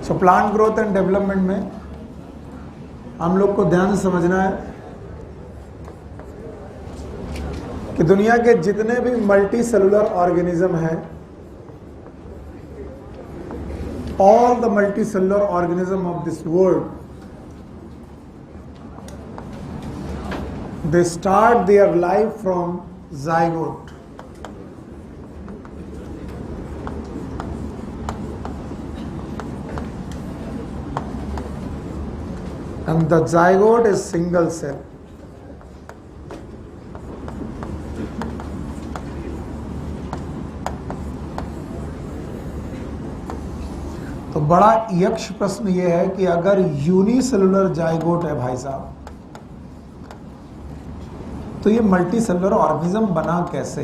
So plant growth and development में हम लोग को ध्यान से समझना है कि दुनिया के जितने भी मल्टी सेलुलर ऑर्गेनिज्म हैं, all the multicellular organism of this world, they start their life from zygote. And the zygote is single cell. तो बड़ा यक्ष प्रश्न यह है कि अगर यूनिसेलुलर जाइगोट है भाई साहब, तो ये मल्टी सेलुलर ऑर्गेनिज्म बना कैसे?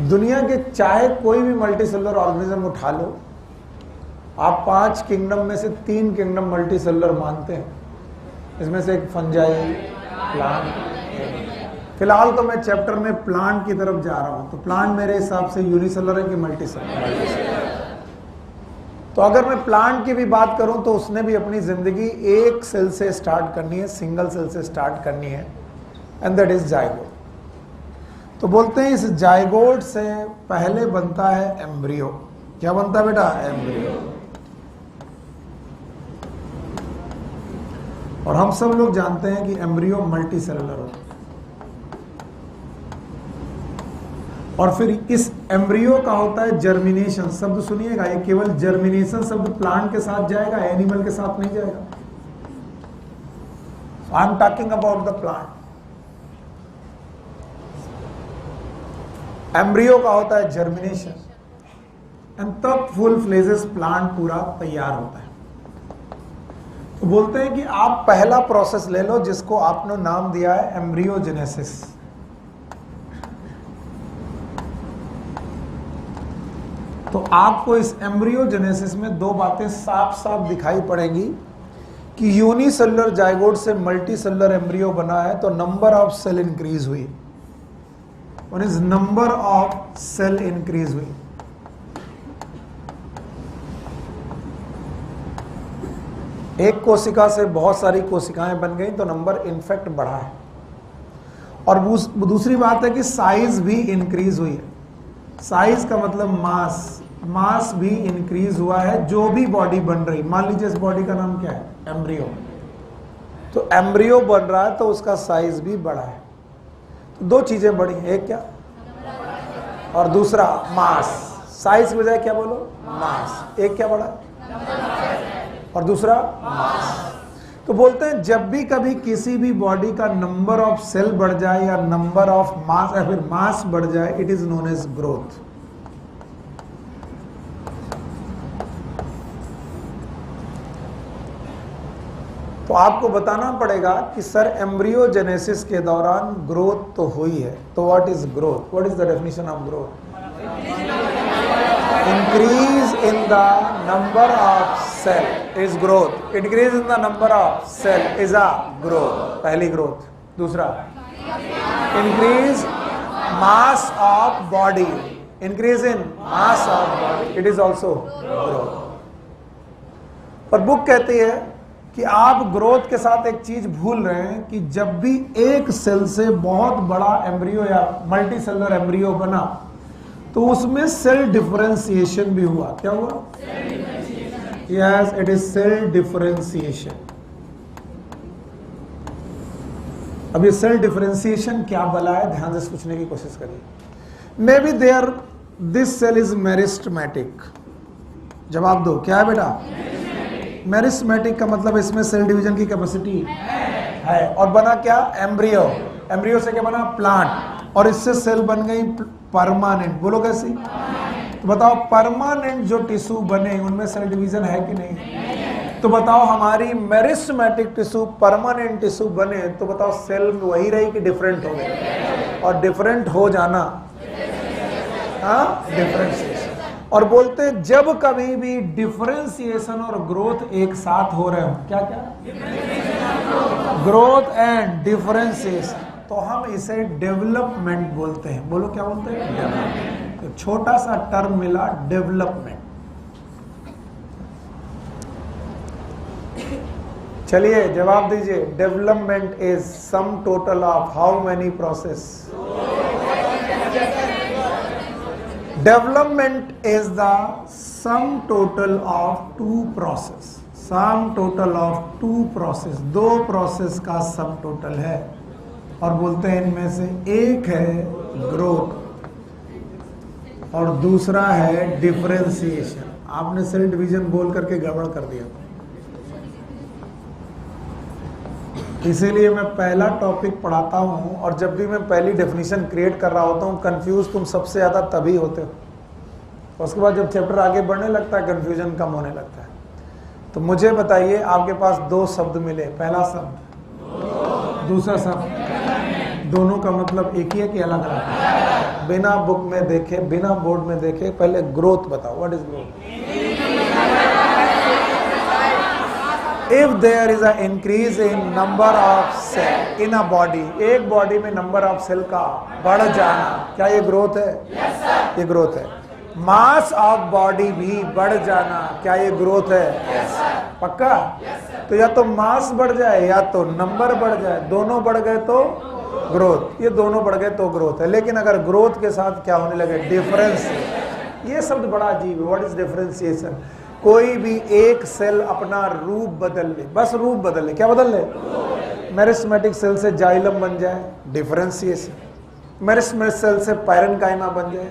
दुनिया के चाहे कोई भी मल्टी सेलुलर ऑर्गेनिज्म उठा लो, आप 5 किंगडम में से 3 किंगडम मल्टी सेलुलर मानते हैं। इसमें से एक फंजाई, प्लांट। फिलहाल तो मैं चैप्टर में प्लांट की तरफ जा रहा हूं, तो प्लांट मेरे हिसाब से यूनिसेलुलर है कि मल्टी सेलुलर? तो अगर मैं प्लांट की भी बात करूं तो उसने भी अपनी जिंदगी एक सेल से स्टार्ट करनी है, सिंगल सेल से स्टार्ट करनी है, एंड दैट इज जाइगोट। तो बोलते हैं इस जाइगोट से पहले बनता है एम्ब्रियो। क्या बनता है बेटा? एम्ब्रियो। और हम सब लोग जानते हैं कि एम्ब्रियो मल्टी सेलुलर होता है। और फिर इस एम्ब्रियो का होता है जर्मिनेशन। शब्द सुनिएगा, ये केवल जर्मिनेशन शब्द प्लांट के साथ जाएगा, एनिमल के साथ नहीं जाएगा। I am talking about the plant. Embryo का होता है जर्मिनेशन, एंड तब फुल फ्लेजेस प्लांट पूरा तैयार होता है। तो बोलते हैं कि आप पहला प्रोसेस ले लो जिसको आपने नाम दिया है एम्ब्रियोजेनेसिस। तो आपको इस एम्ब्रियोजेनेसिस में 2 बातें साफ साफ दिखाई पड़ेंगी कि यूनिसेलुलर जाइगोट से मल्टी सेलुलर एम्ब्रियो बना है, तो नंबर ऑफ सेल इंक्रीज हुई। One is number of cell increase हुई। एक कोशिका से बहुत सारी कोशिकाएं बन गई तो नंबर इनफेक्ट बढ़ा है। और दूसरी बात है कि साइज भी इंक्रीज हुई है। साइज का मतलब मास भी इंक्रीज हुआ है। जो भी बॉडी बन रही, मान लीजिए इस बॉडी का नाम क्या है? एम्ब्रियो। तो एम्ब्रियो बन रहा है तो उसका साइज भी बढ़ा है। तो 2 चीजें बढ़ी, एक क्या और दूसरा मास। साइज की बजाय क्या बोलो? मास। एक क्या बढ़ा और दूसरा मास। तो बोलते हैं जब भी कभी किसी भी बॉडी का नंबर ऑफ सेल बढ़ जाए या नंबर ऑफ मास या फिर मास बढ़ जाए, it is known as growth. तो आपको बताना पड़ेगा कि सर एम्ब्रियोजेनेसिस के दौरान ग्रोथ तो हुई है, तो what is growth? What is the definition of growth? Increase in the number of cell is growth. Increase in the number of cell is a growth. पहली growth. दूसरा, increase mass of body. Increase in mass of body. It is also growth. और book कहती है कि आप growth के साथ एक चीज भूल रहे हैं कि जब भी एक सेल से बहुत बड़ा एम्ब्रियो या मल्टी सेलुलर एम्ब्रियो बना तो उसमें सेल डिफरेंशिएशन भी हुआ। क्या हुआ? Yes, it is cell differentiation. अब ये सेल डिफरेंशिएशन क्या बला है, ध्यान से सोचने की कोशिश करिए। Maybe there this cell is meristematic. जवाब दो, क्या है बेटा? मेरिस्टेमेटिक का मतलब इसमें सेल डिवीजन की कैपेसिटी है। और बना क्या? एम्ब्रियो। एम्ब्रियो से क्या बना? प्लांट। और इससे सेल बन गई परमानेंट। बोलो कैसी? तो बताओ परमानेंट जो टिश्यू बने उनमें सेल डिवीजन है कि नहीं? तो बताओ हमारी मेरिस्टेमेटिक टिश्यू परमानेंट टिश्यू बने तो बताओ सेल वही रही कि डिफरेंट हो गए? और डिफरेंट हो जाना डिफरेंशिएशन। और बोलते जब कभी भी डिफरेंशिएशन और ग्रोथ एक साथ हो रहे हो, क्या क्या? ग्रोथ एंड डिफरेंशिएशन, तो हम इसे डेवलपमेंट बोलते हैं। बोलो क्या बोलते हैं? तो छोटा सा टर्म मिला डेवलपमेंट। चलिए जवाब दीजिए। Development is sum total of how many process? Development is the sum total of two process. Sum total of two process, दो प्रोसेस का सम टोटल है। और बोलते हैं इनमें से एक है ग्रोथ और दूसरा है डिफरेंशिएशन। आपने सेल डिवीजन बोल करके गड़बड़ कर दिया, इसीलिए मैं पहला टॉपिक पढ़ाता हूं और जब भी मैं पहली डेफिनेशन क्रिएट कर रहा होता हूं, कंफ्यूज तुम सबसे ज्यादा तभी होते हो। उसके बाद जब चैप्टर आगे बढ़ने लगता है कंफ्यूजन कम होने लगता है। तो मुझे बताइए, आपके पास दो शब्द मिले, पहला शब्द दूसरा शब्द, दोनों का मतलब एक ही है कि अलग अलग? बिना बुक में देखे, बिना बोर्ड में देखे, पहले ग्रोथ बताओ। What is growth? If there is a increase in number of cell in a body, एक बॉडी में नंबर ऑफ सेल का बढ़ जाना, क्या ये ग्रोथ है? yes, ये ग्रोथ है। मास ऑफ बॉडी भी बढ़ जाना, क्या ये ग्रोथ है? yes, पक्का? yes, तो या तो मास बढ़ जाए या तो नंबर बढ़ जाए, दोनों बढ़ गए तो ग्रोथ, ये दोनों बढ़ गए तो ग्रोथ है। लेकिन अगर ग्रोथ के साथ क्या होने लगे? डिफरेंस। ये शब्द बड़ा अजीब है। What is differentiation? कोई भी एक सेल अपना रूप बदल ले, बस रूप बदल ले। क्या बदल ले? मेरिस्मेटिक सेल से जाइलम बन जाए, डिफरेंशिएशन। मेरिस्मेटिक सेल से पैरेन्काइमा बन जाए।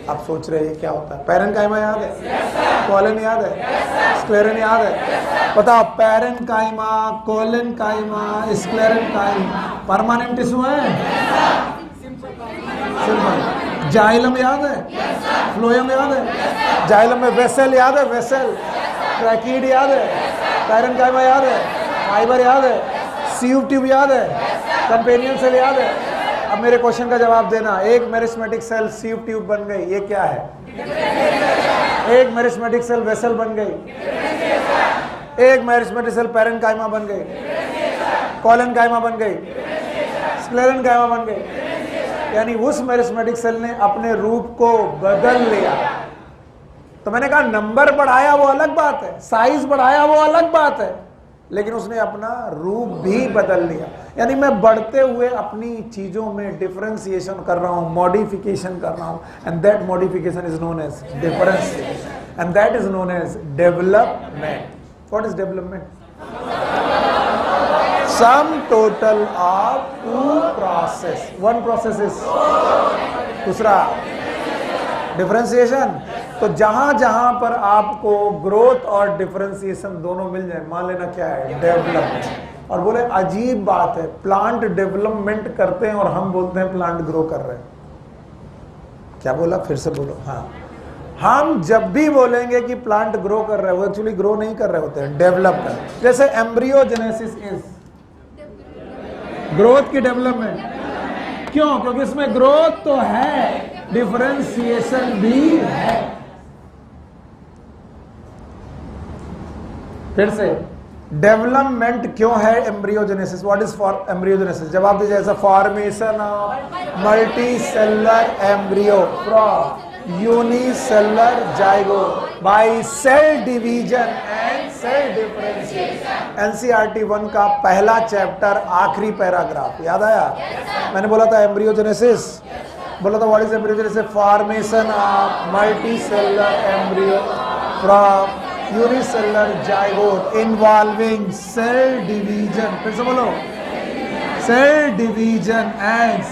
आप सोच रहे हैं क्या होता है? पैरेन्काइमा याद है? कॉलन याद है? स्क्लेरन याद है? बताओ, parenchyma, collenchyma, sclerenchyma permanent tissue है? सिंपल। जाइलम याद है? फ्लोएम याद है? जाइलम में वेसल याद है? वेसल। ट्रैकीड याद है? पैरेन्काइमा याद है? फाइबर याद है? सीव ट्यूब याद है? कंपेनियन सेल याद है? अब मेरे क्वेश्चन का जवाब देना। एक मेरिस्मेटिक सेल सीव ट्यूब बन गई, ये क्या है? एक मेरिस्मेटिक सेल वेसल बन गई, एक मेरिस्मेटिक सेल पैरेन्काइमा बन गई, कोलेनकाइमा बन गई, स्क्लेरेनकाइमा बन गई। यानी उस मेरिस्मेटिक सेल ने अपने रूप को बदल लिया। तो मैंने कहा नंबर बढ़ाया वो अलग बात है, साइज बढ़ाया वो अलग बात है, लेकिन उसने अपना रूप भी बदल लिया। यानी मैं बढ़ते हुए अपनी चीजों में डिफरेंशिएशन कर रहा हूं, मॉडिफिकेशन कर रहा हूं, and that modification is known as differentiation, and that is known as development. What is development? Sum total of two process, one process is, दूसरा डिफरेंशिएशन। तो जहां जहां पर आपको ग्रोथ और डिफरेंशिएशन दोनों मिल जाए, मान लेना क्या है? डेवलपमेंट। और बोले अजीब बात है, प्लांट डेवलपमेंट करते हैं और हम बोलते हैं प्लांट ग्रो कर रहे हैं। क्या बोला? फिर से बोलो। हाँ, हम जब भी बोलेंगे कि प्लांट ग्रो कर रहे हैं, वो एक्चुअली ग्रो नहीं कर रहे होते हैं, डेवलप कर रहे हैं। जैसे एम्ब्रियोजेनेसिस इज ग्रोथ की डेवलपमेंट। क्यों? क्योंकि इसमें ग्रोथ तो है, डिफरेंशिएशन भी है। फिर से, डेवलपमेंट क्यों है embryogenesis? What is for embryogenesis? जवाब दीजिए। ऐसा formation of multicellular embryo from unicellular zygote by cell division and cell differentiation. NCERT 1 का पहला चैप्टर, आखिरी पैराग्राफ याद आया? मैंने बोला था एम्ब्रियोजेनेसिस, बोला था what is embryogenesis? Formation of multicellular embryo from unicellular zygote involving cell division. फिर से बोलो, cell division and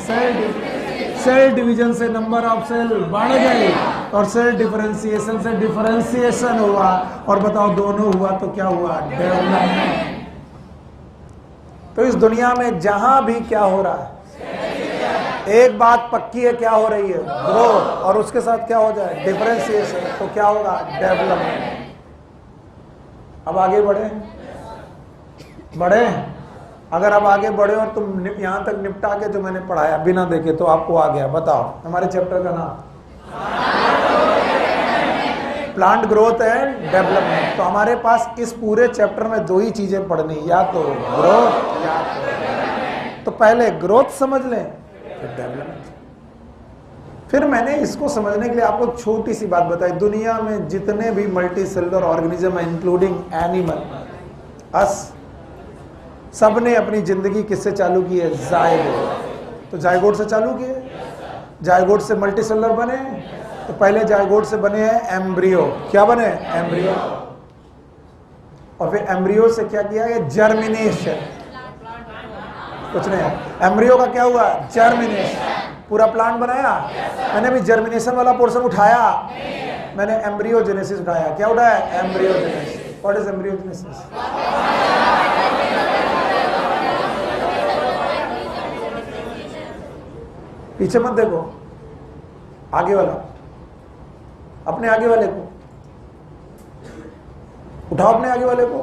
cell division से नंबर ऑफ सेल बढ़ गई और सेल डिफरेंशिएशन से डिफरेंशिएशन हुआ। और बताओ दोनों हुआ तो क्या हुआ? डेवलपमेंट। तो इस दुनिया में जहां भी क्या हो रहा है, एक बात पक्की है, क्या हो रही है? ग्रोथ। और उसके साथ क्या हो जाए? डिफरेंशिएशन। तो क्या होगा? डेवलपमेंट। अब आगे बढ़े। अगर अब आगे बढ़े और तुम यहां तक निपटा के जो मैंने पढ़ाया बिना देखे तो आपको आ गया, बताओ हमारे चैप्टर का नाम प्लांट ग्रोथ एंड डेवलपमेंट। तो हमारे पास इस पूरे चैप्टर में दो ही चीजें पढ़नी, या तो ग्रोथ या तो पहले ग्रोथ समझ लें, फिर डेवलपमेंट। फिर मैंने इसको समझने के लिए आपको छोटी सी बात बताई। दुनिया में जितने भी मल्टी सेलुलर ऑर्गेनिज्म है, इंक्लूडिंग एनिमल, अस, सबने अपनी जिंदगी किससे चालू की है? जायगोट। तो जायगोट से चालू किए, जायगोट से मल्टीसेलुलर बने, तो पहले जायगोट से बने हैं एम्ब्रियो। क्या बने? एम्ब्रियो। और फिर एम्ब्रियो से क्या किया गया? जर्मिनेशन। कुछ नहीं, एम्ब्रियो का क्या हुआ? जर्मिनेशन। पूरा प्लांट बनाया। मैंने भी जर्मिनेशन वाला पोर्शन उठाया, मैंने एम्ब्रियोजेनेसिस उठाया। क्या उठाया? एम्ब्रियोजेनेसिस। What is embryogenesis? पीछे मत देखो, आगे वाला, अपने आगे वाले को उठाओ, अपने आगे वाले को,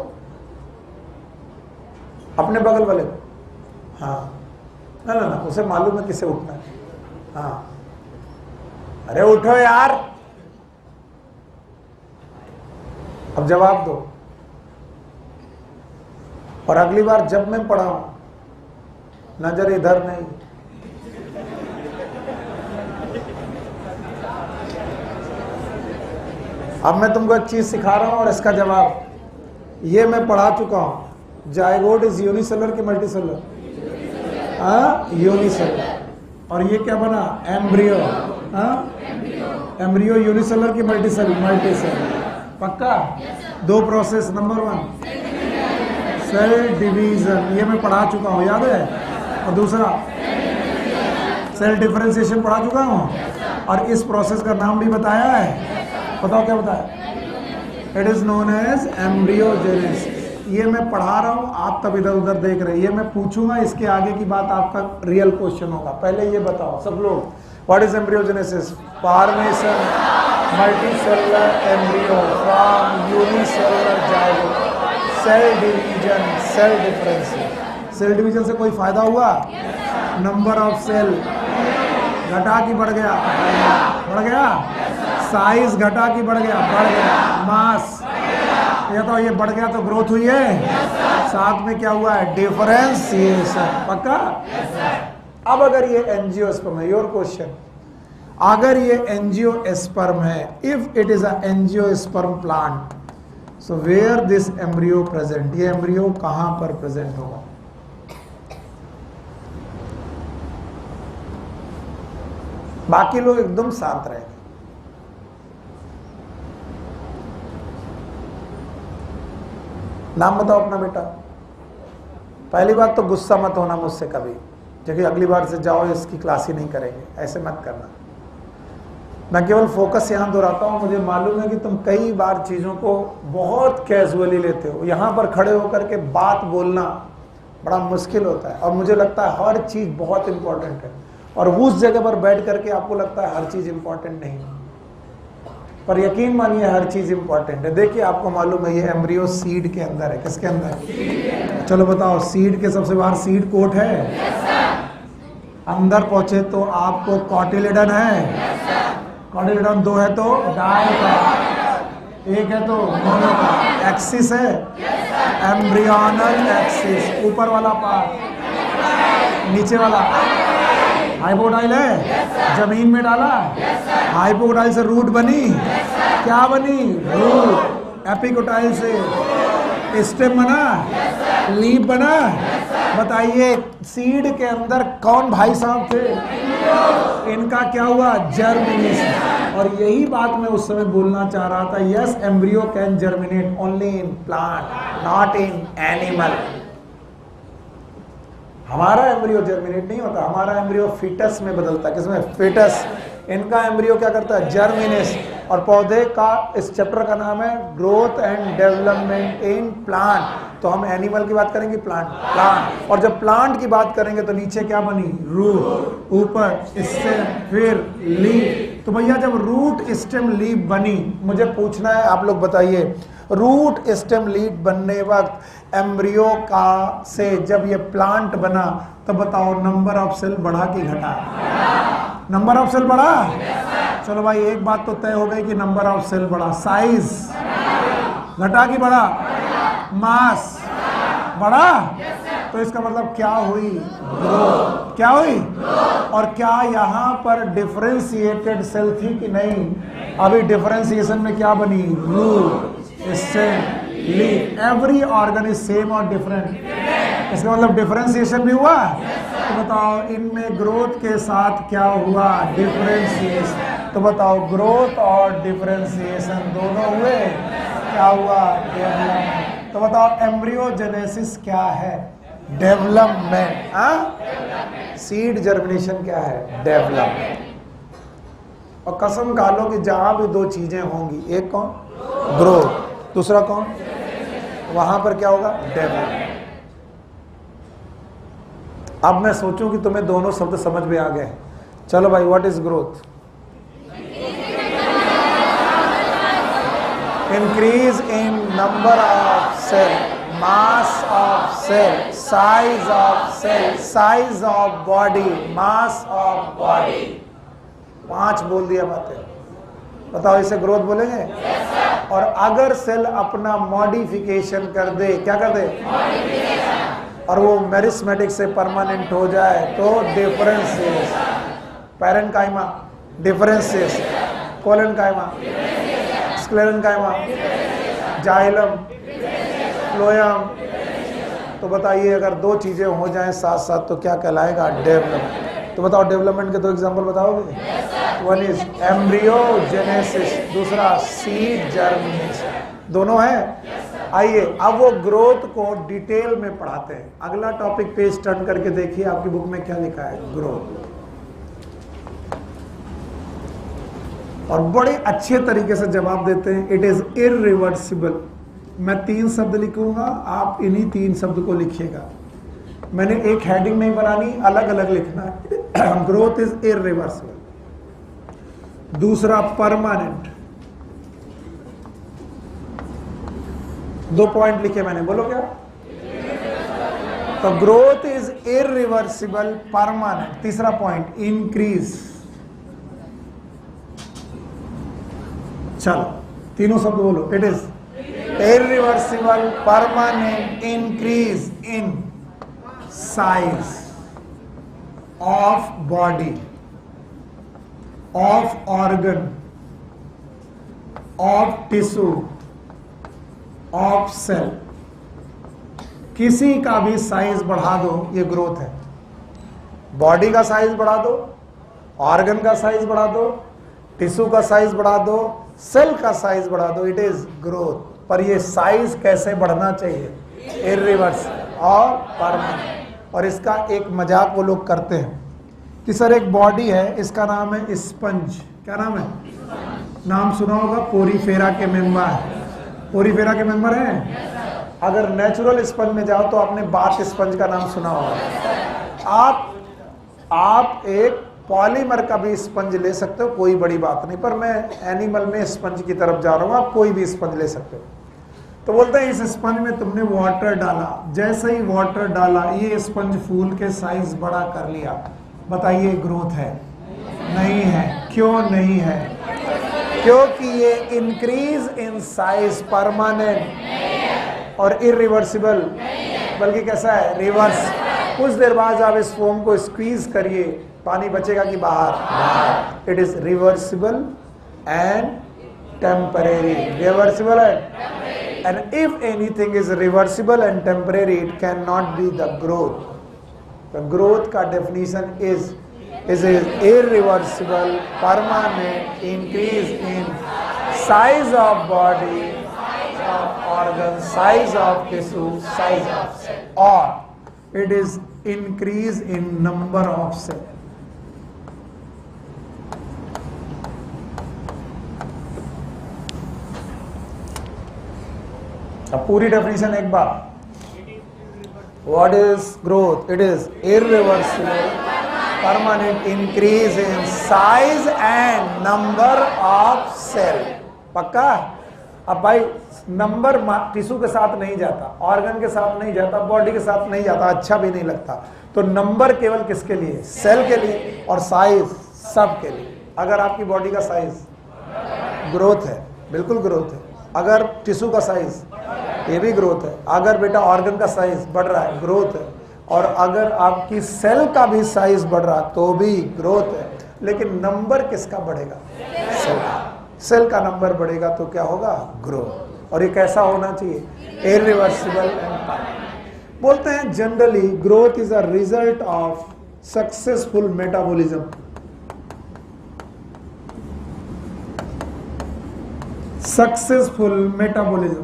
अपने बगल वाले को। हाँ, ना ना ना, उसे मालूम है किसे उठना है। हाँ, अरे उठो यार, अब जवाब दो। और अगली बार जब मैं पढ़ाऊं, नजर इधर नहीं, अब मैं तुमको एक चीज सिखा रहा हूं और इसका जवाब, ये मैं पढ़ा चुका हूं। जायगोट इज यूनिसेलुलर की मल्टीसेलुलर? हाँ, यूनिसेलुलर। और ये क्या बना? एम्ब्रियो। हाँ, एम्ब्रियो यूनिसेलुलर की मल्टीसेलुलर? मल्टीसेलुलर। पक्का? दो प्रोसेस, नंबर 1 सेल डिवीजन, ये मैं पढ़ा चुका हूं, याद है? और दूसरा सेल डिफरेंशिएशन पढ़ा चुका हूं, और इस प्रोसेस का नाम भी बताया है। बताओ क्या बताया? It is known as embryogenesis. ये मैं पढ़ा रहा हूं, आप तब इधर उधर देख रहे हैं। ये मैं पूछूंगा, इसके आगे की बात आपका रियल क्वेश्चन होगा। पहले ये बताओ सब लोग, what is embryogenesis? Formation multicellular embryo from unicellular zygote, cell division, cell differentiation. Cell division से कोई फायदा हुआ? नंबर ऑफ सेल घटा कि बढ़ गया? बढ़ गया। साइज घटा कि बढ़ गया? बढ़ गया। मास, ये तो ये बढ़ गया तो ग्रोथ हुई है, साथ में क्या हुआ है? डिफरेंशिएशन। पक्का? अब अगर ये एंजियोस्पर्म है, योर क्वेश्चन, अगर ये एंजियोस्पर्म है, if it is a angiosperm plant, so where this embryo present? ये एम्ब्रियो कहां पर प्रेजेंट होगा? बाकी लोग एकदम शांत रहेंगे। नाम बताओ अपना बेटा। पहली बात तो गुस्सा मत होना मुझसे कभी, क्योंकि अगली बार से जाओ इसकी क्लास ही नहीं करेंगे, ऐसे मत करना। मैं केवल फोकस यहाँ दोहराता हूँ। मुझे मालूम है कि तुम कई बार चीज़ों को बहुत कैजुअली लेते हो। यहाँ पर खड़े होकर के बात बोलना बड़ा मुश्किल होता है, और मुझे लगता है हर चीज़ बहुत इंपॉर्टेंट है, और उस जगह पर बैठ करके आपको लगता है हर चीज़ इंपॉर्टेंट नहीं है, पर यकीन मानिए हर चीज इंपॉर्टेंट है। देखिए, आपको मालूम है ये एम्ब्रियो सीड के अंदर है। किसके अंदर? चलो बताओ, सीड के सबसे बाहर सीड कोट है। अंदर पहुंचे तो आपको कॉटिलिडन है। कॉटिलिडन 2 है तो डाइकोट, 1 है तो मोनोकोट। एक्सिस है, एम्ब्रियोनल एक्सिस। ऊपर वाला पार्ट, नीचे वाला हाइपोकोटाइल है, जमीन में डाला। हाइपोकोटाइल से रूट बनी, क्या बनी? रूट। एपिकोटाइल से स्टेम बना, लीफ बना। बताइए, सीड के अंदर कौन भाई साहब थे? इनका क्या हुआ? जर्मिनेशन। और यही बात मैं उस समय बोलना चाह रहा था। Yes, embryo can germinate only in plant, not in animal. हमारा एम्ब्रियो जर्मिनेट नहीं होता, हमारा एम्ब्रियो फीटस में बदलता है। किसमें? फीटस। इनका एम्ब्रियो क्या करता है? जर्मिनेशन। और पौधे का इस चैप्टर का नाम है growth and development in plant. तो हम एनिमल की बात करेंगे, प्लांट। और जब प्लांट की बात करेंगे तो नीचे क्या बनी? रूट, ऊपर स्टेम, फिर लीफ। तो भैया जब रूट स्टेम लीफ बनी, मुझे पूछना है, आप लोग बताइए, रूट स्टेम लीफ बनने वक्त एम्ब्रियो का से जब ये प्लांट बना, तो बताओ नंबर ऑफ सेल बढ़ा कि घटा? नंबर ऑफ सेल बढ़ा। चलो भाई, एक बात तो तय हो गई कि नंबर ऑफ सेल बढ़ा। साइज घटा कि बढ़ा? मास बढ़ा। तो इसका मतलब क्या हुई? ग्रोथ। क्या हुई? और क्या यहाँ पर डिफरेंशिएटेड सेल थी कि नहीं? अभी डिफरेंशिएशन में क्या बनी? Root, stem, leaf. Every organ is same और डिफरेंट? इसका मतलब डिफरेंशिएशन भी हुआ। तो बताओ इनमें ग्रोथ के साथ क्या हुआ, डिफरेंशिएशन। तो बताओ ग्रोथ और डिफरेंशिएशन दोनों हुए, क्या हुआ, डेवलपमेंट। तो बताओ एम्ब्रियोजेनेसिस क्या है, डेवलपमेंट। सीड जर्मिनेशन क्या है, डेवलपमेंट। और कसम खा लो कि जहां भी दो चीजें होंगी, एक कौन, ग्रोथ, दूसरा कौन, वहां पर क्या होगा, डेवलपमेंट। अब मैं सोचूं कि तुम्हें दोनों शब्द समझ में आ गए। चलो भाई, what is growth? Increase in number of cell, mass of cell, size of cell, size of body, mass of body. 5 बोल दिया बातें। बताओ इसे ग्रोथ बोलेंगे? yes, और अगर सेल अपना मॉडिफिकेशन कर दे, क्या कर दे, और वो मेरिस्मेटिक से परमानेंट हो जाए तो differentiation. Parenchyma differentiation, collenchyma, sclerenchyma, xylem, phloem. तो बताइए अगर दो चीजें हो जाएं साथ साथ तो क्या कहलाएगा, डेवलपमेंट। तो बताओ डेवलपमेंट के 2 एग्जांपल बताओगे? वन इज एम्ब्रियोजेनेसिस, दूसरा सीड जर्मिनेशन। दोनों है। आइए अब वो ग्रोथ को डिटेल में पढ़ाते हैं। अगला टॉपिक पेज टर्न करके देखिए, आपकी बुक में क्या लिखा है, ग्रोथ। और बड़े अच्छे तरीके से जवाब देते हैं, इट इज इररिवर्सिबल। मैं 3 शब्द लिखूंगा, आप इन्हीं 3 शब्द को लिखिएगा। मैंने एक हेडिंग नहीं बनानी, अलग अलग लिखना है। Growth is irreversible. दूसरा परमानेंट। 2 पॉइंट लिखे मैंने, बोलो क्या? तो ग्रोथ इज इररिवर्सिबल, परमानेंट। तीसरा पॉइंट इंक्रीज। चलो तीनों शब्द बोलो, it is irreversible, permanent, increase in size of body, of organ, of tissue, of cell. किसी का भी साइज बढ़ा दो, ये ग्रोथ है। बॉडी का साइज बढ़ा दो, ऑर्गन का साइज बढ़ा दो, टिश्यू का साइज बढ़ा दो, सेल का साइज बढ़ा दो, इट इज ग्रोथ। पर ये साइज कैसे बढ़ना चाहिए, इररिवर्स और परमानेंट। और इसका एक मजाक वो लोग करते हैं कि सर एक बॉडी है, इसका नाम है स्पंज। क्या नाम है? नाम सुना होगा, पोरीफेरा के मेंबर। पोरीफेरा के मेंबर हैं। अगर नेचुरल स्पंज में जाओ तो आपने बाथ स्पंज का नाम सुना होगा। आप एक पॉलीमर का भी स्पंज ले सकते हो, कोई बड़ी बात नहीं। पर मैं एनिमल में स्पंज की तरफ जा रहा हूँ, आप कोई भी स्पंज ले सकते हो। तो बोलते हैं इस स्पंज में तुमने वाटर डाला, जैसे ही वाटर डाला ये स्पंज फूल के साइज बड़ा कर लिया। बताइए ग्रोथ है? नहीं है। क्यों नहीं है? क्योंकि ये इंक्रीज इन साइज परमानेंट और इररिवर्सिबल, बल्कि कैसा है, रिवर्स। कुछ देर बाद आप इस फोम को स्क्वीज करिए, पानी बचेगा कि बाहर? It is reversible and temporary. Reversible and if anything is reversible and temporary, it can not be the growth. The growth का definition is irreversible, permanent, increase in size of body, size of organ, size of tissue, size of cell, or it is increase in number of cell. अब पूरी definition एक बार, what is growth? It is irreversible, permanent increase in size and number of cell. पक्का? अब भाई number tissue के साथ नहीं जाता, ऑर्गन के साथ नहीं जाता, बॉडी के साथ नहीं जाता, अच्छा भी नहीं लगता। तो नंबर केवल किसके लिए? सेल के लिए। और साइज सब के लिए। अगर आपकी बॉडी का साइज ग्रोथ है, बिल्कुल ग्रोथ है। अगर टिश्यू का साइज, ये भी ग्रोथ है। अगर बेटा ऑर्गन का साइज बढ़ रहा है, ग्रोथ है। और अगर आपकी सेल का भी साइज बढ़ रहा तो भी ग्रोथ है। लेकिन नंबर किसका बढ़ेगा? सेल का। सेल का नंबर बढ़ेगा तो क्या होगा? ग्रोथ। और ये कैसा होना चाहिए? Irreversible and permanent. बोलते हैं generally growth is a result of successful metabolism. Successful metabolism,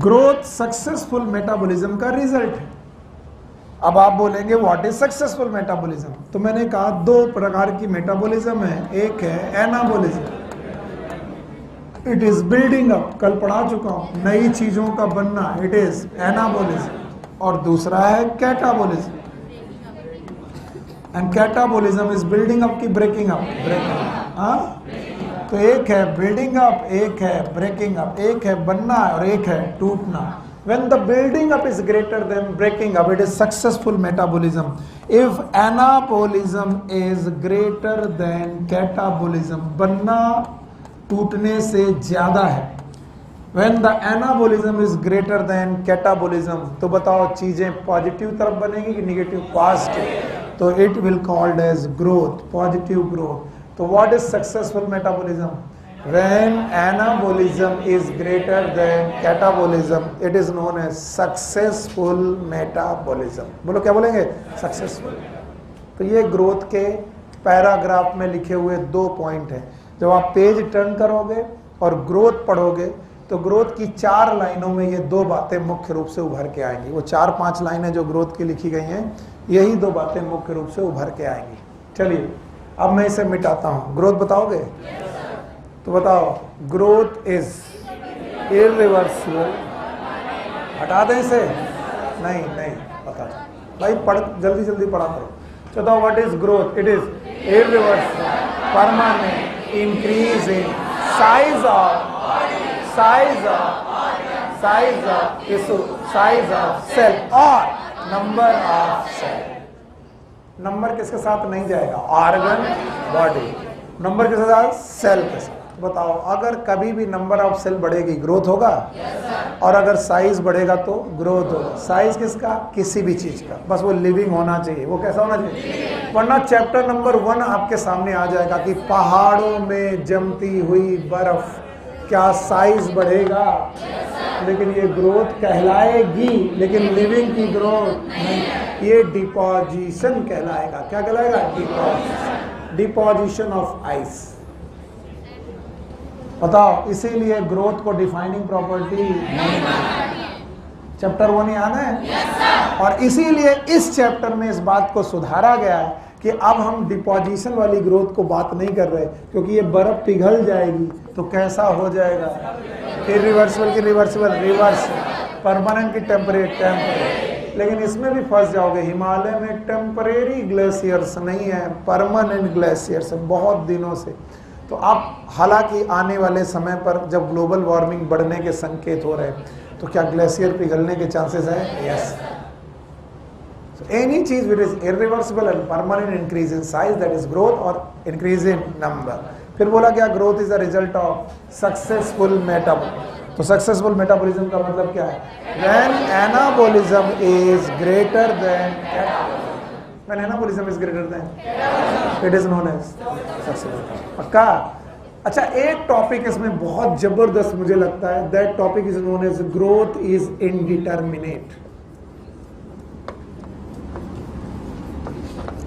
growth successful metabolism का रिजल्ट है। अब आप बोलेंगे व्हाट इज सक्सेसफुल मेटाबॉलिज्म, तो मैंने कहा दो प्रकार की मेटाबॉलिज्म है, एक है anabolism, it is building up, कल पढ़ा चुका हूं, नई चीजों का बनना, इट इज एनाबॉलिज्म, और दूसरा है catabolism, and catabolism is building up की ब्रेकिंग अप, ब्रेकिंग। हाँ, तो एक है बिल्डिंग अप, एक है ब्रेकिंग अप, एक है बनना और एक है टूटना। When the building up is greater than breaking up, it is successful metabolism. If anabolism is greater than catabolism, बनना टूटने से ज्यादा है, when the anabolism is greater than catabolism, तो बताओ चीजें पॉजिटिव तरफ बनेगी कि निगेटिव? पॉजिटिव, तो it will called as growth, positive growth. तो what is successful metabolism? When anabolism is greater than catabolism, it is known as successful metabolism. बोलो क्या बोलेंगे? Successful. तो ये ग्रोथ के पैराग्राफ में लिखे हुए 2 पॉइंट हैं। जब आप पेज टर्न करोगे और ग्रोथ पढ़ोगे तो ग्रोथ की 4 लाइनों में ये 2 बातें मुख्य रूप से उभर के आएंगी। वो 4-5 लाइनें जो ग्रोथ की लिखी गई हैं, यही 2 बातें मुख्य रूप से उभर के आएंगी। चलिए अब मैं इसे मिटाता हूँ। ग्रोथ बताओगे? तो बताओ, ग्रोथ इज इरिवर्सिबल। हटा दें इसे? नहीं नहीं, बता भाई, पढ़ जल्दी जल्दी पढ़ा करो। बताओ what is growth? It is irreversible permanent increase in size of cell और नंबर ऑफ सेल। नंबर किसके साथ नहीं जाएगा? Organ, body. नंबर किसके साथ? सेल के साथ। बताओ, अगर कभी भी नंबर ऑफ सेल बढ़ेगी ग्रोथ होगा? और अगर साइज बढ़ेगा तो ग्रोथ होगा। साइज किसका? किसी भी चीज का, बस वो लिविंग होना चाहिए। वो कैसा होना चाहिए? वरना चैप्टर नंबर 1 आपके सामने आ जाएगा कि पहाड़ों में जमती हुई बर्फ, क्या साइज बढ़ेगा? लेकिन ये ग्रोथ कहलाएगी, लेकिन लिविंग की ग्रोथ नहीं, ये डिपोजिशन कहलाएगा। क्या कहलाएगा? Deposition, deposition of ice. बताओ, इसीलिए ग्रोथ को डिफाइनिंग प्रॉपर्टी चैप्टर 1 ही आना है। और इसीलिए इस चैप्टर में इस बात को सुधारा गया है कि अब हम डिपोजिशन वाली ग्रोथ को बात नहीं कर रहे, क्योंकि ये बर्फ पिघल जाएगी तो कैसा हो जाएगा? इरिवर्सिबल की रिवर्सिबल, रिवर्स, परमानेंट की टेम्परेरी। लेकिन इसमें भी फंस जाओगे, हिमालय में टेम्परेरी ग्लेशियर्स नहीं है, परमानेंट ग्लेशियर्स है बहुत दिनों से। तो आप, हालांकि आने वाले समय पर जब ग्लोबल वार्मिंग बढ़ने के संकेत हो रहे हैं, तो क्या ग्लेशियर पिघलने के चांसेस हैं? यस। एनी चीज which is irreversible and permanent increase in size, that is growth, और इंक्रीज इन नंबर। फिर बोला क्या? Growth is a result of successful metabolism. तो सक्सेसफुल मेटाबॉलिज्म का मतलब क्या है? When anabolism is greater than catabolism, when anabolism is greater than, it is known as successful. पक्का? अच्छा, एक टॉपिक इसमें बहुत जबरदस्त मुझे लगता है, that topic is known as growth is indeterminate.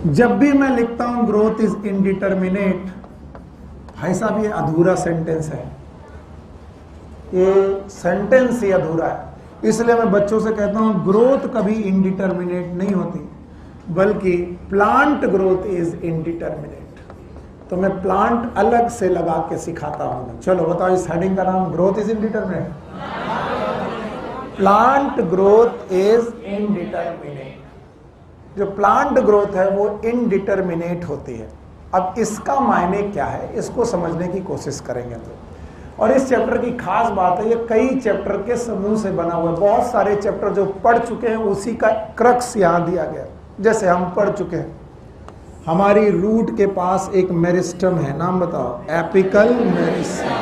जब भी मैं लिखता हूं ग्रोथ इज इनडिटरमिनेट, भाई साहब ये अधूरा सेंटेंस है, ये सेंटेंस ही अधूरा है। इसलिए मैं बच्चों से कहता हूं ग्रोथ कभी इनडिटरमिनेट नहीं होती, बल्कि प्लांट ग्रोथ इज इनडिटरमिनेट। तो मैं प्लांट अलग से लगा के सिखाता हूं। चलो बताओ, इस हेडिंग का नाम growth is indeterminate. Plant growth is indeterminate. जो प्लांट ग्रोथ है वो इनडिटरमिनेट होती है। अब इसका मायने क्या है, इसको समझने की कोशिश करेंगे तो। और इस चैप्टर की खास बात है, ये कई चैप्टर के समूह से बना हुआ है। बहुत सारे चैप्टर जो पढ़ चुके हैं उसी का क्रक्स यहां दिया गया। जैसे हम पढ़ चुके हैं, हमारी रूट के पास एक मेरिस्टम है, नाम बताओ? Apical meristem.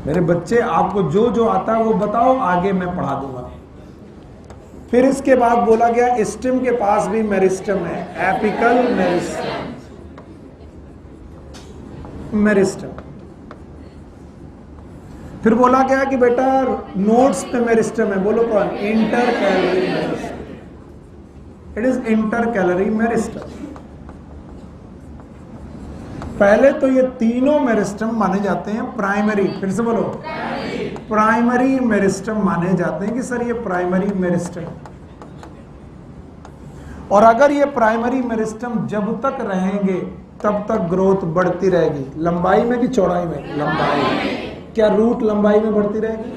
मेरे बच्चे, आपको जो जो आता है वो बताओ, आगे मैं पढ़ा दूंगा। फिर इसके बाद बोला गया स्टेम के पास भी मेरिस्टम है, एपिकल मेरिस्टम। फिर बोला गया कि बेटा नोड्स पे मेरिस्टम है, बोलो कौन? Inter calorie meristem. It is inter calorie meristem. पहले तो ये तीनों मेरिस्टम माने जाते हैं प्राइमरी, फिर से बोलो प्राइमरी मेरिस्टम माने जाते हैं कि सर ये प्राइमरी मेरिस्टम। और अगर ये प्राइमरी मेरिस्टम जब तक रहेंगे तब तक ग्रोथ बढ़ती रहेगी। लंबाई में कि चौड़ाई में? लंबाई। क्या रूट लंबाई में बढ़ती रहेगी?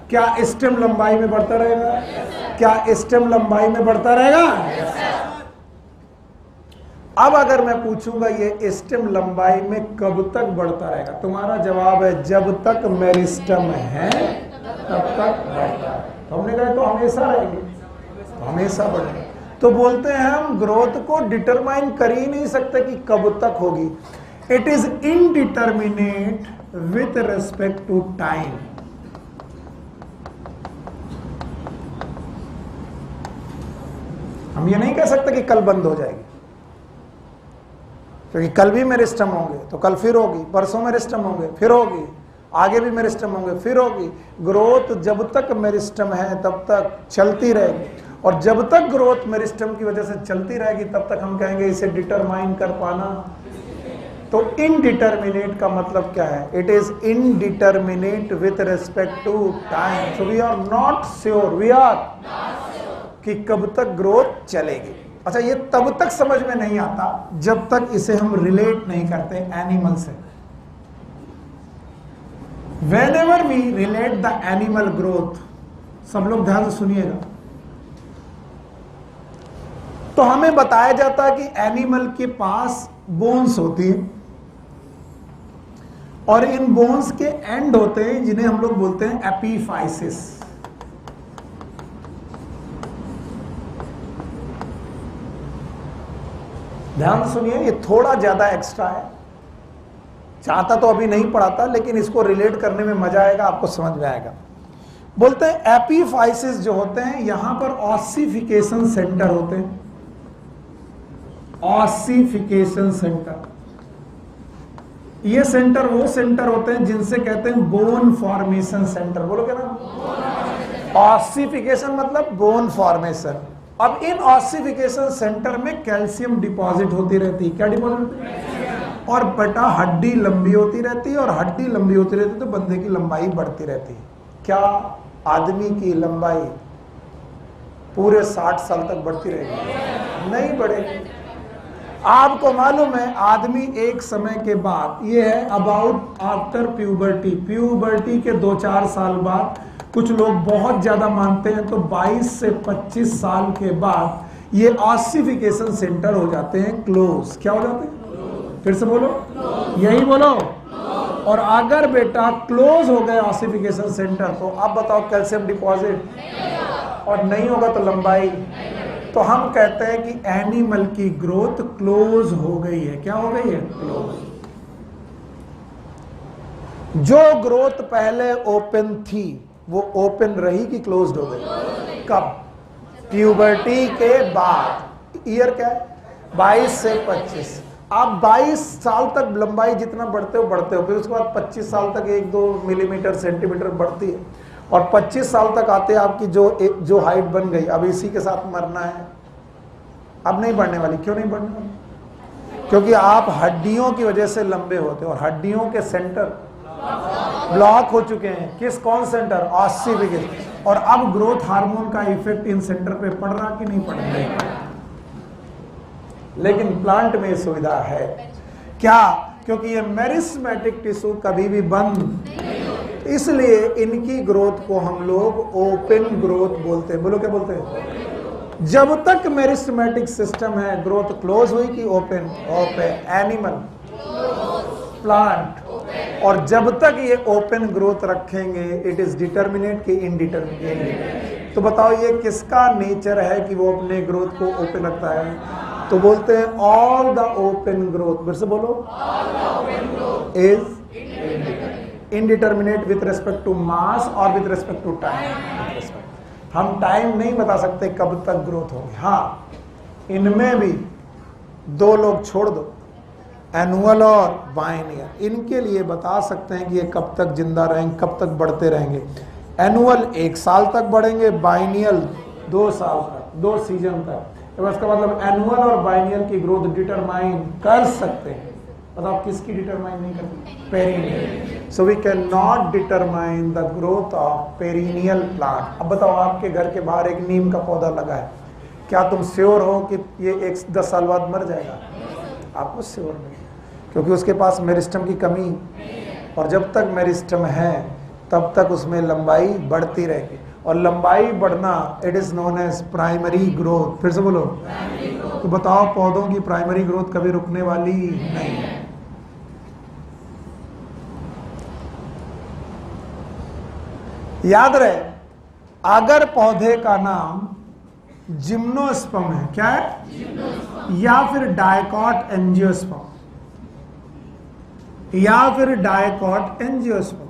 क्या स्टेम लंबाई में बढ़ता रहेगा? क्या स्टेम लंबाई में बढ़ता रहेगा? अब अगर मैं पूछूंगा ये स्टेम लंबाई में कब तक बढ़ता रहेगा, तुम्हारा जवाब है जब तक मेरिस्टम है तब तक बढ़ता है। तो हमने कहा तो हमेशा रहेंगे, तो हमेशा बढ़ेगा। तो बोलते हैं हम ग्रोथ को डिटरमाइन कर ही नहीं सकते कि कब तक होगी। It is indeterminate with respect to time. हम ये नहीं कह सकते कि कल बंद हो जाएगी, क्योंकि कल भी मेरिस्टम होंगे तो कल फिर होगी, परसों मेरिस्टम होंगे फिर होगी, आगे भी मेरिस्टम होंगे फिर होगी। ग्रोथ जब तक मेरिस्टम है तब तक चलती रहेगी, और जब तक ग्रोथ मेरिस्टम की वजह से चलती रहेगी तब तक हम कहेंगे इसे डिटरमाइन कर पाना। तो इनडिटर्मिनेट का मतलब क्या है? It is indeterminate with respect to time. So we are not sure, we are कि कब तक ग्रोथ चलेगी। अच्छा, ये तब तक समझ में नहीं आता जब तक इसे हम रिलेट नहीं करते एनिमल से। Whenever we relate the animal growth, सब लोग ध्यान से सुनिएगा, तो हमें बताया जाता है कि एनिमल के पास बोन्स होती है और इन बोन्स के एंड होते हैं जिन्हें हम लोग बोलते हैं एपीफाइसिस। ध्यान सुनिए, ये थोड़ा ज्यादा एक्स्ट्रा है, चाहता तो अभी नहीं पढ़ाता, लेकिन इसको रिलेट करने में मजा आएगा, आपको समझ में आएगा। बोलते हैं एपीफाइसिस जो होते हैं यहां पर ऑसिफिकेशन सेंटर होते हैं। ऑसिफिकेशन सेंटर, ये सेंटर वो सेंटर होते हैं जिनसे कहते हैं बोन फॉर्मेशन सेंटर। बोलो क्या ना? ऑसिफिकेशन मतलब बोन फॉर्मेशन। अब इन ऑसिफिकेशन सेंटर में कैल्शियम डिपॉजिट होती रहती है। क्या डिपॉजिट? और बेटा हड्डी लंबी होती रहती है, और हड्डी लंबी होती रहती है तो बंदे की लंबाई बढ़ती रहती है। क्या आदमी की लंबाई पूरे 60 साल तक बढ़ती रहेगी? नहीं बढ़ेगी। आपको मालूम है आदमी एक समय के बाद, ये है अबाउट आफ्टर प्यूबर्टी, प्यूबर्टी के 2-4 साल बाद, कुछ लोग बहुत ज्यादा मानते हैं तो 22 से 25 साल के बाद ये ऑसिफिकेशन सेंटर हो जाते हैं क्लोज। क्या हो जाते हैं? फिर से बोलो, यही बोलो। और अगर बेटा क्लोज हो गए ऑसिफिकेशन सेंटर तो अब बताओ कैल्शियम डिपॉजिट, और नहीं होगा तो लंबाई। तो हम कहते हैं कि एनिमल की ग्रोथ क्लोज हो गई है। क्या हो गई है? क्लोज। जो ग्रोथ पहले ओपन थी वो ओपन रही कि क्लोज्ड हो गई? कब? प्यूबर्टी के बाद। ईयर क्या है? 22 से 25। आप 22 साल तक लंबाई जितना बढ़ते हो, फिर उसके बाद 25 साल तक 1-2 मिलीमीटर सेंटीमीटर बढ़ती है, और 25 साल तक आते आपकी जो हाइट बन गई, अब इसी के साथ मरना है, अब नहीं बढ़ने वाली। क्यों नहीं बढ़ने वाली? क्योंकि आप हड्डियों की वजह से लंबे होते हो, और हड्डियों के सेंटर ब्लॉक हो चुके हैं। कौन सेंटर? ऑसिफिकेशन। और अब ग्रोथ हार्मोन का इफेक्ट इन सेंटर पे पड़ रहा कि नहीं पड़ रहा? लेकिन प्लांट में सुविधा है। क्या? क्योंकि ये मेरिस्मेटिक टिश्यू कभी भी बंद, इसलिए इनकी ग्रोथ को हम लोग ओपन ग्रोथ बोलते हैं। बोलो क्या बोलते हैं? जब तक मेरिस्मेटिक सिस्टम है, ग्रोथ क्लोज हुई कि ओपन? ओपन। Animal, plant. और जब तक ये ओपन ग्रोथ रखेंगे, इट इज डिटर्मिनेट कि इनडिटर्मिनेट। तो बताओ ये किसका नेचर है कि वो अपने ग्रोथ को ओपन रखता है? तो बोलते हैं ऑल द ओपन ग्रोथ। फिर से बोलो, is indeterminate with respect to mass और विथ रेस्पेक्ट टू टाइम। हम टाइम नहीं बता सकते कब तक ग्रोथ होगी। हाँ, इनमें भी 2 लोग छोड़ दो, एनुअल और बाइनियल। इनके लिए बता सकते हैं कि ये कब तक जिंदा रहेंगे, कब तक बढ़ते रहेंगे। एनुअल 1 साल तक बढ़ेंगे, बाइनियल 2 साल तक, 2 सीजन तक। तो इसका मतलब एनुअल और बाइनियल की ग्रोथ डिटरमाइन कर सकते हैं। बताओ किसकी डिटरमाइन नहीं करते? Perennial. So we can not determine the growth of perennial plant. अब बताओ आपके घर के बाहर एक नीम का पौधा लगा है, क्या तुम श्योर हो कि ये 10 साल बाद मर जाएगा? आपको श्योर नहीं, क्योंकि उसके पास मेरिस्टम की कमी, और जब तक मेरिस्टम है तब तक उसमें लंबाई बढ़ती रहेगी। और लंबाई बढ़ना it is known as primary growth. फिर से बोलो। तो बताओ पौधों की प्राइमरी ग्रोथ कभी रुकने वाली नहीं है। याद रहे, अगर पौधे का नाम जिम्नोस्पर्म है, क्या है? या फिर डायकॉट एंजियोस्पर्म, या फिर डायकॉट एंजियोस्पर्म,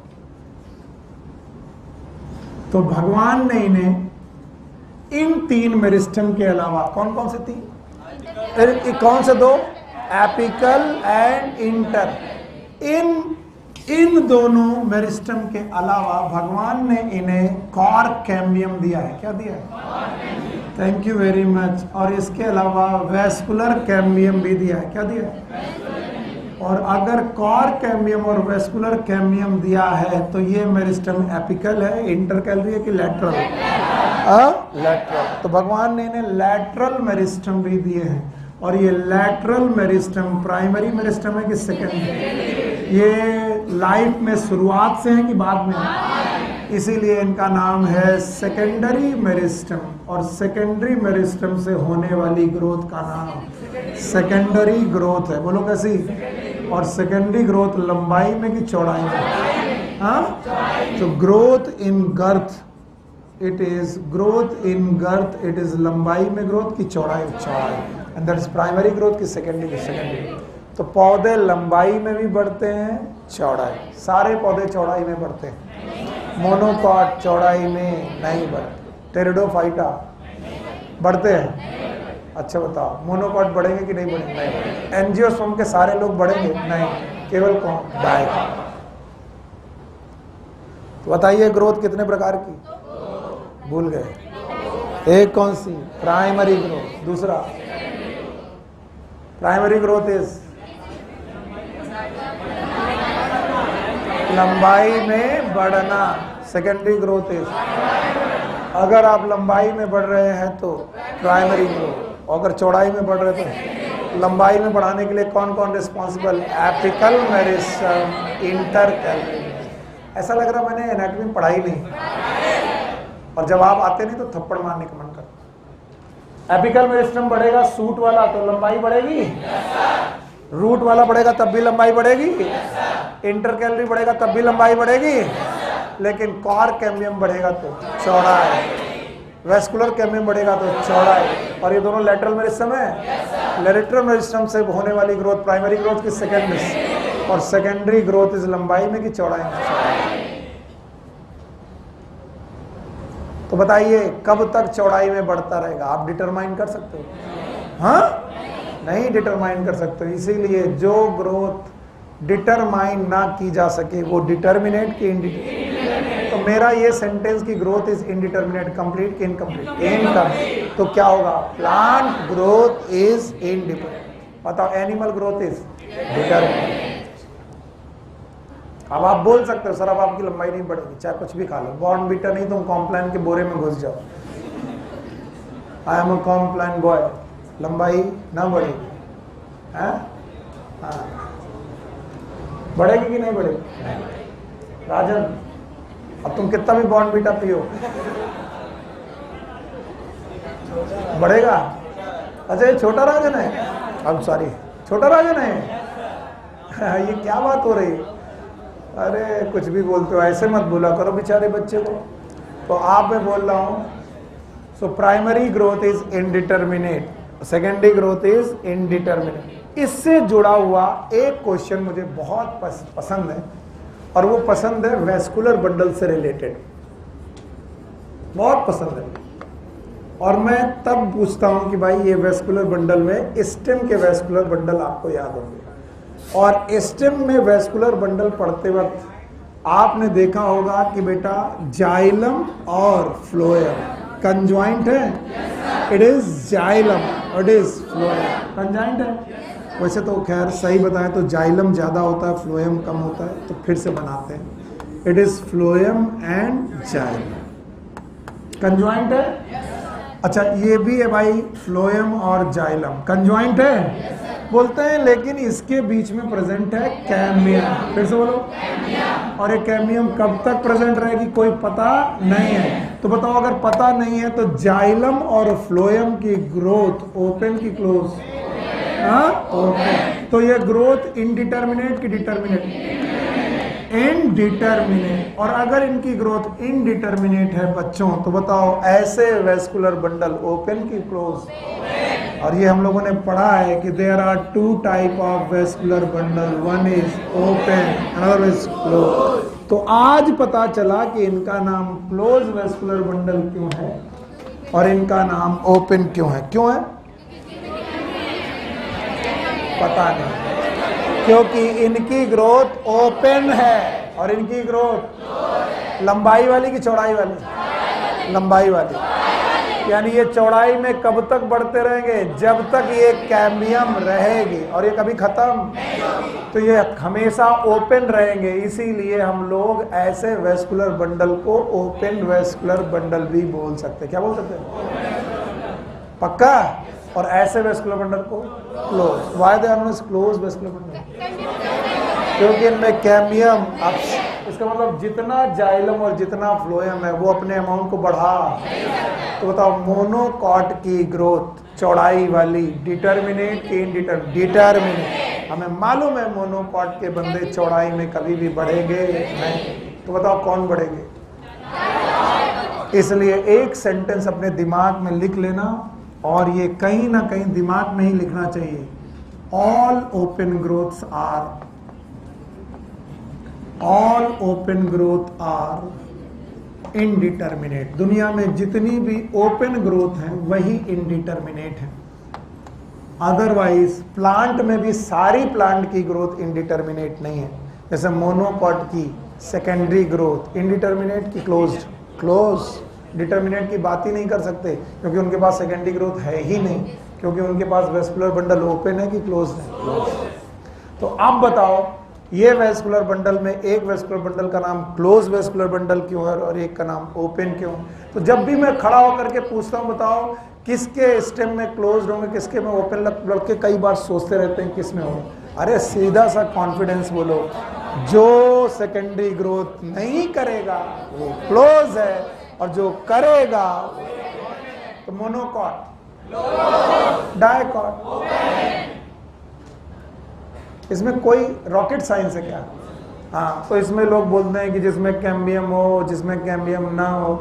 तो भगवान ने इन्हें इन 3 मेरिस्टम के अलावा कौन कौन से 3? कौन से 2? Apical and inter. इन दोनों मेरिस्टम के अलावा भगवान ने इन्हें कॉर्क कैम्बियम दिया है। क्या दिया है? Thank you very much. और इसके अलावा वेस्कुलर कैम्बियम भी दिया है। क्या दिया है? और अगर कॉर्क कैम्बियम और वेस्कुलर कैम्बियम दिया है तो ये मेरिस्टम एपिकल है, इंटरकैलरी है कि लैटरल? लैटरल। तो भगवान ने इन्हें लैटरल मेरिस्टम भी दिए हैं। और ये लैटरल मेरिस्टम प्राइमरी मेरिस्टम है कि सेकेंडरी? ये लाइफ में शुरुआत से है कि बाद में? इसीलिए इनका नाम है सेकेंडरी मेरिस्टम। और सेकेंडरी मेरिस्टम से होने वाली ग्रोथ का नाम सेकेंडरी ग्रोथ है। बोलो कैसी? और सेकेंडरी ग्रोथ लंबाई में कि चौड़ाई में? हाँ, तो growth in girth, it is growth in girth, it is लंबाई में ग्रोथ की चौड़ाई? चौड़ाई। And that is primary growth की सेकेंडरी? सेकेंडरी। तो पौधे लंबाई में भी बढ़ते हैं, चौड़ाई। सारे पौधे चौड़ाई में बढ़ते हैं, मोनोकॉट चौड़ाई में नहीं बढ़ते। टेरिडोफाइटा बढ़ते हैं? अच्छा बताओ, मोनोकॉट बढ़ेंगे कि नहीं बढ़ेंगे? नहीं बढ़ेंगे। एंजियोस्पर्म के सारे लोग बढ़ेंगे? नहीं, केवल कौन? डायकॉट। तो बताइए ग्रोथ कितने प्रकार की? भूल गए? एक कौन सी? Primary growth. दूसरा प्राइमरी ग्रोथ इज लंबाई में बढ़ना। सेकेंडरी ग्रोथ इज अगर आप लंबाई में बढ़ रहे हैं तो प्राइमरी ग्रोथ, अगर चौड़ाई में बढ़ रहे तो लंबाई में बढ़ाने के लिए कौन कौन रिस्पॉन्सिबल? Apical meristem, intercalary. ऐसा लग रहा मैंने एनाटॉमी पढ़ाई नहीं, और जब आप आते नहीं तो थप्पड़ मारने का मन करता। एपिकल मेरिस्टम बढ़ेगा सूट वाला तो लंबाई बढ़ेगी, रूट वाला बढ़ेगा तब भी लंबाई बढ़ेगी, इंटरकैलरी बढ़ेगा तब भी लंबाई बढ़ेगी, लेकिन कॉर्क कैम्बियम बढ़ेगा तो चौड़ाई, वेस्कुलर कैम्बियम बढ़ेगा तो चौड़ाई। और ये दोनों लैटरल मेरिस्टम है। लैटरल मेरिस्टम से होने वाली ग्रोथ प्राइमरी ग्रोथ की सेकेंडरी, और सेकेंडरी ग्रोथ इस लंबाई में कि चौड़ाई में? तो बताइए कब तक चौड़ाई में बढ़ता रहेगा? आप डिटरमाइन कर सकते हो? हाँ, नहीं डिटरमाइन कर सकते। इसीलिए जो ग्रोथ डिटरमाइन ना की जा सके वो डिटर्मिनेट की इनडिटर्मिनेट। तो मेरा ये सेंटेंस की ग्रोथ इज इनडिटर्मिनेट, कंप्लीट कि इनकम्प्लीट? इनकम्प्लीट। तो क्या होगा? Plant growth is indeterminate. बताओ एनिमल ग्रोथ इज डिटर्मिनेट। अब आप बोल सकते हो सर अब आपकी लंबाई नहीं बढ़ेगी, चाहे कुछ भी खा लो, बॉर्नवीटा नहीं तुम कॉम्प्लान के बोरे में घुस जाओ। I am a Complan boy, लंबाई ना बढ़ेगी? हाँ, बढ़ेगी कि नहीं बढ़ेगी? राजन अब तुम कितना भी बॉर्नवीटा पियो बढ़ेगा? अच्छा ये छोटा राजन है, अब सॉरी छोटा राजन है ये क्या बात हो रही है? अरे कुछ भी बोलते हो, ऐसे मत बोला करो बेचारे बच्चे को। तो आप मैं बोल रहा हूँ, so primary growth is indeterminate, secondary growth is indeterminate. इससे जुड़ा हुआ एक क्वेश्चन मुझे बहुत पसंद है, और वो पसंद है वेस्कुलर बंडल से रिलेटेड, बहुत पसंद है। और मैं तब पूछता हूं कि भाई ये वेस्कुलर बंडल में स्टेम के वेस्कुलर बंडल आपको याद होंगे। और स्टेम में वेस्कुलर बंडल पढ़ते वक्त आपने देखा होगा कि बेटा जाइलम और फ्लोएम कंजॉइंट है। It is xylem, it is phloem conjoint है। वैसे तो खैर सही बताएं तो जाइलम ज्यादा होता है, फ्लोएम कम होता है, तो फिर से बनाते हैं। It is phloem and xylem conjoint है। अच्छा ये भी है भाई, फ्लोएम और जाइलम कंजॉइंट है बोलते हैं, लेकिन इसके बीच में प्रेजेंट है कैम्बियम। फिर से बोलो, और ये कैम्बियम कब तक प्रेजेंट रहेगी कोई पता नहीं है। तो बताओ अगर पता नहीं है तो जाइलम और फ्लोएम की ग्रोथ ओपन की क्लोज? ओपन। तो ये ग्रोथ इनडिटर्मिनेट की डिटर्मिनेट? इनडिटर्मिनेट। और अगर इनकी ग्रोथ इनडिटर्मिनेट है बच्चों तो बताओ ऐसे वेस्कुलर बंडल ओपन की क्लोज? और ये हम लोगों ने पढ़ा है कि there are two type of vascular bundle, one is open, another is close. तो आज पता चला कि इनका नाम क्लोज वेस्कुलर बंडल क्यों है और इनका नाम ओपन क्यों है। क्यों है पता नहीं, क्योंकि इनकी ग्रोथ ओपन है और इनकी ग्रोथ लंबाई वाली की चौड़ाई वाली? लंबाई वाली। यानी ये चौड़ाई में कब तक बढ़ते रहेंगे? जब तक ये कैम्बियम रहेगी, और ये कभी खत्म? तो ये हमेशा ओपन रहेंगे। इसीलिए हम लोग ऐसे वेस्कुलर बंडल को ओपन वेस्कुलर बंडल भी बोल सकते हैं। क्या बोल सकते हैं? पक्का? और ऐसे वेस्कुलर बंडल को close. Why they are known as close vascular bundle? क्योंकि इनमें कैम्बियम, इसका मतलब जितना जाइलम और जितना फ्लोएम है वो अपने अमाउंट को बढ़ा। तो बताओ मोनोकॉट की ग्रोथ चौड़ाई वाली डिटर्मिनेट की इनडिटर्मिनेट? डिटर्मिनेट। हमें मालूम है मोनोकॉट के बंदे चौड़ाई में कभी भी बढ़ेंगे नहीं। तो बताओ कौन बढ़ेंगे? इसलिए एक सेंटेंस अपने दिमाग में लिख लेना, और ये कहीं ना कहीं दिमाग में ही लिखना चाहिए। All open growths are, all open growth are indeterminate. दुनिया में जितनी भी ओपन ग्रोथ है वही इनडिटर्मिनेट है। अदरवाइज प्लांट में भी सारी प्लांट की ग्रोथ इनडिटर्मिनेट नहीं है। जैसे मोनोकॉट की सेकेंडरी ग्रोथ इनडिटर्मिनेट की क्लोज्ड? क्लोज। डिटर्मिनेट की बात ही नहीं कर सकते क्योंकि उनके पास सेकेंडरी ग्रोथ है ही नहीं, क्योंकि उनके पास वेस्कुलर बंडल ओपन है कि क्लोज है। तो अब बताओ ये वेस्कुलर बंडल में एक वेस्कुलर बंडल का नाम क्लोज वेस्कुलर बंडल क्यों है और एक का नाम ओपन क्यों? तो जब भी मैं खड़ा होकर के पूछता हूँ बताओ किसके स्टेम में क्लोज होंगे किसके में ओपन, लड़के कई बार सोचते रहते हैं किस में हो। अरे सीधा सा कॉन्फिडेंस बोलो, जो सेकेंडरी ग्रोथ नहीं करेगा वो क्लोज है और जो करेगा तो मोनोकॉट, डायकॉट। इसमें कोई रॉकेट साइंस है क्या? हाँ, तो इसमें लोग बोलते हैं कि जिसमें कैम्बियम हो, जिसमें कैम्बियम ना हो।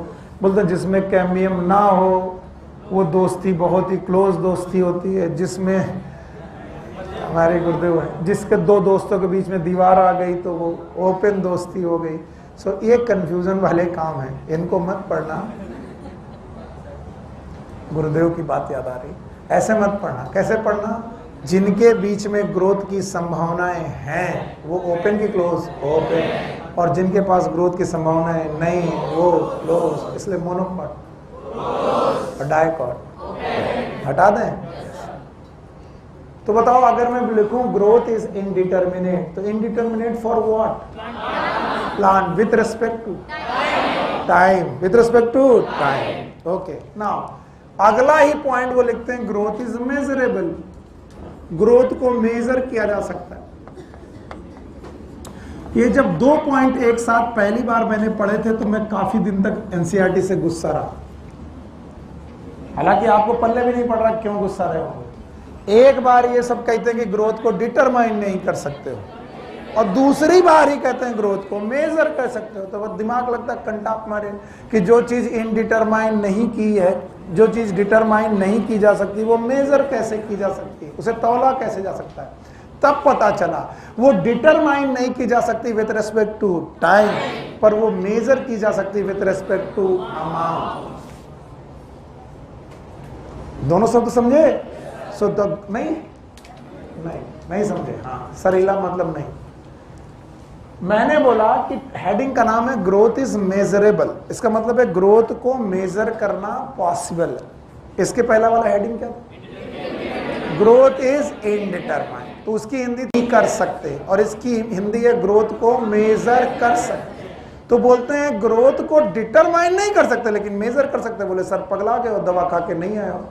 बोलते हैं जिसमें कैम्बियम ना हो वो दोस्ती बहुत ही क्लोज दोस्ती होती है, जिसमें हमारे गुरुदेव है जिसके दो दोस्तों के बीच में दीवार आ गई तो वो ओपन दोस्ती हो गई। सो ये कंफ्यूजन वाले काम है, इनको मत पढ़ना। गुरुदेव की बात याद आ रही, ऐसे मत पढ़ना। कैसे पढ़ना? जिनके बीच में ग्रोथ की संभावनाएं हैं वो ओपन की क्लोज? ओपन। और जिनके पास ग्रोथ की संभावनाएं नहीं वो क्लोज। इसलिए मोनोकॉट और डायकॉट हटा दें। तो बताओ अगर मैं लिखूं ग्रोथ इज इनडिटर्मिनेट, तो indeterminate for what? Plant with respect to time, with respect to time. Okay, now अगला ही पॉइंट वो लिखते हैं ग्रोथ इज मेजरेबल। ग्रोथ को मेजर किया जा सकता है। ये जब दो पॉइंट एक साथ पहली बार मैंने पढ़े थे तो मैं काफी दिन तक एनसीईआरटी से गुस्सा रहा। हालांकि आपको पल्ले भी नहीं पड़ रहा क्यों गुस्सा रहे होंगे। एक बार ये सब कहते हैं कि ग्रोथ को डिटरमाइन नहीं कर सकते हो, और दूसरी बार ही कहते हैं ग्रोथ को मेजर कर सकते हो। तो वो दिमाग लगता है कंटाप मारे कि जो चीज इनडिटरमाइन नहीं की है, जो चीज डिटरमाइन नहीं की जा सकती वो मेजर कैसे की जा सकती है, उसे तौला कैसे जा सकता है। तब पता चला वो डिटरमाइन नहीं की जा सकती विथ रेस्पेक्ट टू टाइम, पर वो मेजर की जा सकती विथ रेस्पेक्ट टू अमाउंट। दोनों शब्द समझे? सो नहीं, नहीं समझे? हाँ, सरीला मतलब नहीं। मैंने बोला कि हेडिंग का नाम है ग्रोथ इज मेजरेबल, इसका मतलब है ग्रोथ को मेजर करना पॉसिबल है। इसके पहला वाला हेडिंग क्या था? ग्रोथ इज इनडिटरमाइंड, तो उसकी हिंदी नहीं कर सकते, और इसकी हिंदी है ग्रोथ को मेजर कर सकते। तो बोलते हैं ग्रोथ को डिटरमाइन नहीं कर सकते लेकिन मेजर कर सकते। बोले सर पगला गए हो, दवा खा के नहीं आए हो,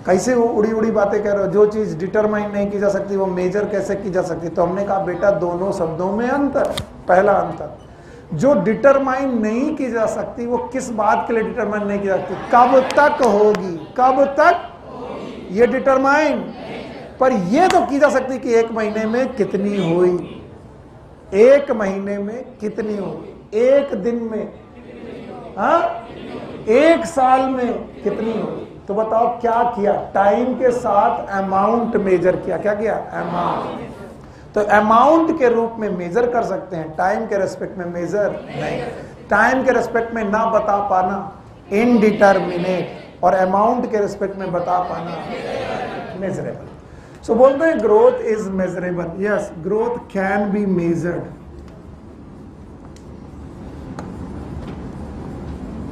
कैसे वो उड़ी उड़ी बातें कह रहे हो? जो चीज डिटरमाइन नहीं की जा सकती वो मेजर कैसे की जा सकती? तो हमने कहा बेटा दोनों शब्दों में अंतर। पहला अंतर, जो डिटरमाइन नहीं की जा सकती वो किस बात के लिए डिटरमाइन नहीं की जा सकती? कब तक होगी, कब तक ये डिटरमाइन। पर ये तो की जा सकती कि एक महीने में कितनी हुई, एक महीने में कितनी हुई, एक दिन में, हाँ, एक साल में कितनी हुई। तो बताओ क्या किया? टाइम के साथ अमाउंट मेजर किया। क्या किया? अमाउंट। तो अमाउंट के रूप में मेजर कर सकते हैं, टाइम के रेस्पेक्ट में मेजर नहीं। टाइम के रेस्पेक्ट में ना बता पाना इनडिटरमिनेट, और अमाउंट के रेस्पेक्ट में बता पाना मेजरेबल। सो बोलते हैं growth is measurable. Yes, growth can be measured.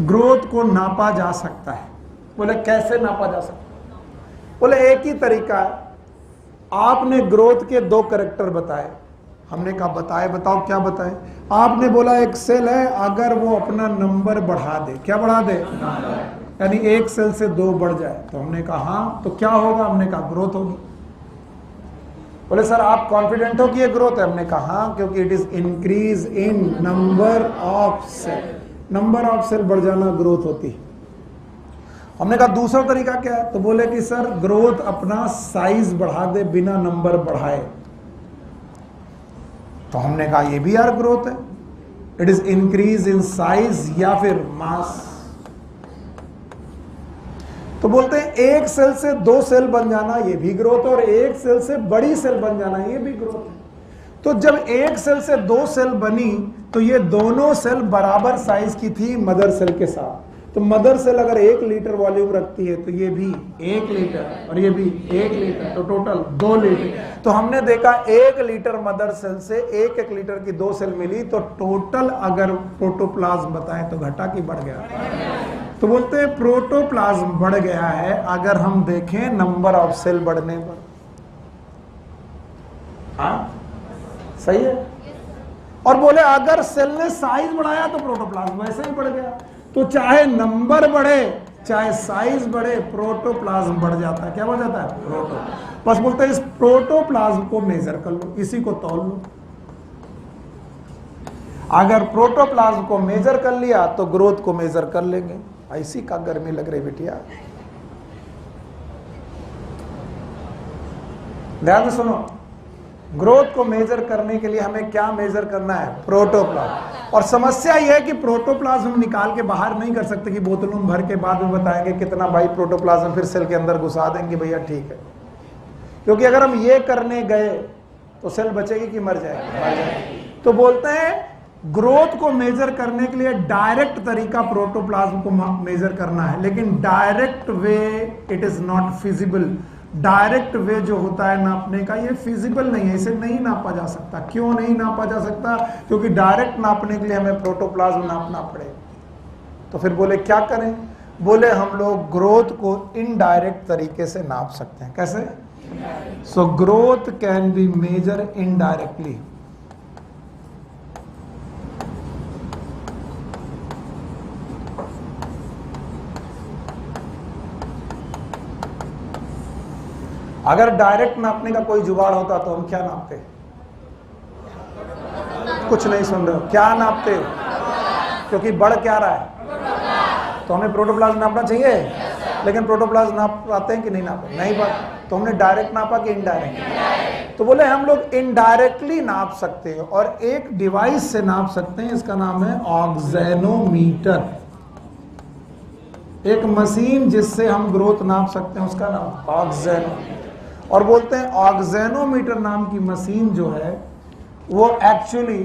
Growth को नापा जा सकता है। बोले कैसे नापा जा सकता? बोले एक ही तरीका है। आपने ग्रोथ के दो कैरेक्टर बताए, हमने कहा बताए, बताओ क्या बताए? आपने बोला एक सेल है, अगर वो अपना नंबर बढ़ा दे, क्या बढ़ा दे? यानी एक सेल से दो बढ़ जाए, तो हमने कहा हाँ, तो क्या होगा? हमने कहा ग्रोथ होगी। बोले सर आप कॉन्फिडेंट हो कि ये ग्रोथ है? हमने कहा हाँ, क्योंकि it is increase in number of cell. Number of cell बढ़ जाना ग्रोथ होती है। हमने कहा दूसरा तरीका क्या है? तो बोले कि सर ग्रोथ अपना साइज बढ़ा दे बिना नंबर बढ़ाए। तो हमने कहा ये भी यार ग्रोथ है, it is increase in size या फिर मास। तो बोलते हैं एक सेल से दो सेल बन जाना ये भी ग्रोथ है, और एक सेल से बड़ी सेल बन जाना ये भी ग्रोथ है। तो जब एक सेल से दो सेल बनी तो ये दोनों सेल बराबर साइज की थी मदर सेल के साथ। तो मदर सेल अगर 1 लीटर वॉल्यूम रखती है तो ये भी 1 लीटर और ये भी 1 लीटर, तो टोटल 2 लीटर। तो हमने देखा 1 लीटर मदर सेल से 1 लीटर की 2 सेल मिली, तो टोटल अगर प्रोटोप्लाज्म बताएं तो घटा कि बढ़ गया? तो बोलते हैं प्रोटोप्लाज्म बढ़ गया है अगर हम देखें नंबर ऑफ सेल बढ़ने पर। हाँ सही है। और बोले अगर सेल ने साइज बढ़ाया तो प्रोटोप्लाज्म वैसे ही बढ़ गया। तो चाहे नंबर बढ़े चाहे साइज बढ़े, प्रोटोप्लाज्म बढ़ जाता है। क्या बढ़ जाता है? प्रोटो। बस बोलते हैं इस प्रोटोप्लाज्म को मेजर कर लो, इसी को तौल लो। अगर प्रोटोप्लाज्म को मेजर कर लिया तो ग्रोथ को मेजर कर लेंगे। ऐसी का गर्मी लग रही बिटिया, ध्यान से सुनो। ग्रोथ को मेजर करने के लिए हमें क्या मेजर करना है? प्रोटोप्लाज्म। और समस्या यह है कि प्रोटोप्लाज्म हम निकाल के बाहर नहीं कर सकते कि बोतलों में भर के बाद में बताएंगे कितना भाई प्रोटोप्लाज्म, फिर सेल के अंदर घुसा देंगे भैया ठीक है। क्योंकि अगर हम ये करने गए तो सेल बचेगी कि मर जाएगी? तो बोलते हैं ग्रोथ को मेजर करने के लिए डायरेक्ट तरीका प्रोटोप्लाज्म को मेजर करना है, लेकिन direct way it is not feasible. Direct way जो होता है नापने का ये फिजिबल नहीं है, इसे नहीं नापा जा सकता। क्यों नहीं नापा जा सकता? क्योंकि डायरेक्ट नापने के लिए हमें प्रोटोप्लाज्म नापना पड़ेगा। तो फिर बोले क्या करें? बोले हम लोग ग्रोथ को इनडायरेक्ट तरीके से नाप सकते हैं। कैसे? So growth can be measure indirectly. अगर डायरेक्ट नापने का कोई जुगाड़ होता तो हम क्या नापते? कुछ नहीं सुन रहे हो, क्या नापते? क्योंकि बढ़ क्या रहा है? तो हमें प्रोटोप्लाज्म नापना चाहिए, लेकिन प्रोटोप्लाज्म नाप पाते हैं कि नहीं नापते? नहीं पाते। तो हमने डायरेक्ट नापा कि इनडायरेक्ट? तो बोले हम लोग इनडायरेक्टली नाप सकते हैं और एक डिवाइस से नाप सकते हैं, इसका नाम है ऑक्सेनोमीटर। एक मशीन जिससे हम ग्रोथ नाप सकते हैं उसका नाम ऑक्सेनोमीटर। और बोलते हैं ऑक्सेनोमीटर नाम की मशीन जो है वो एक्चुअली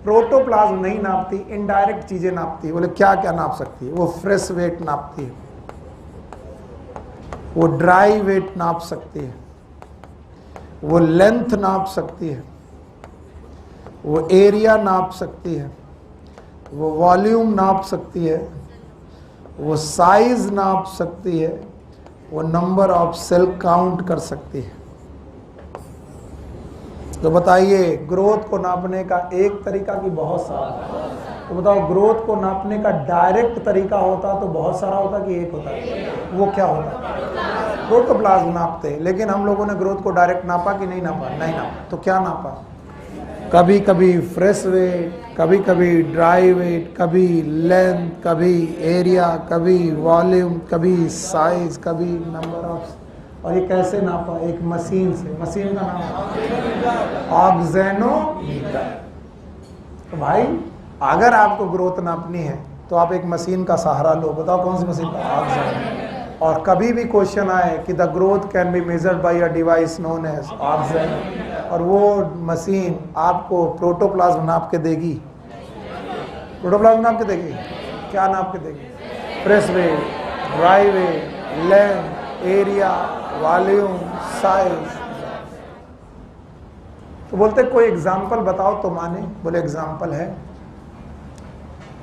प्रोटोप्लाज्म नहीं नापती, इनडायरेक्ट चीजें नापती है। बोले क्या क्या नाप सकती है? वो फ्रेश वेट नापती है। वो ड्राई वेट नाप सकती है, वो लेंथ नाप सकती है, वो एरिया नाप सकती है, वो वॉल्यूम नाप सकती है, वो साइज नाप सकती है, वो नंबर ऑफ सेल काउंट कर सकती है। तो बताइए, ग्रोथ को नापने का एक तरीका कि बहुत सारा? तो बताओ, ग्रोथ को नापने का डायरेक्ट तरीका होता तो बहुत सारा होता कि एक होता? वो क्या होता? प्रोटोप्लाज्म नापते, लेकिन हम लोगों ने ग्रोथ को डायरेक्ट नापा कि नहीं नापा? नहीं नापा। तो क्या नापा? कभी कभी फ्रेश वेट, कभी कभी ड्राई वेट, कभी लेंथ, कभी एरिया, कभी वॉल्यूम, कभी साइज, कभी नंबर ऑफ। और ये कैसे नापा? एक मशीन से। मशीन का नाम ऑक्जेनोमीटर। तो भाई, अगर आपको ग्रोथ नापनी है तो आप एक मशीन का सहारा लो। बताओ कौन सी मशीन का? ऑक्जेनोमीटर। और कभी भी क्वेश्चन आए कि the growth can be measured by a device known as auxanometer, और वो मशीन आपको प्रोटोप्लाज्म नाप के देगी। प्रोटोप्लाज्म नाप के देगी? क्या नाप के देगी? Fresh weight, dry weight, length, area, volume, size. तो बोलते कोई एग्जाम्पल बताओ तो माने। बोले एग्जाम्पल है।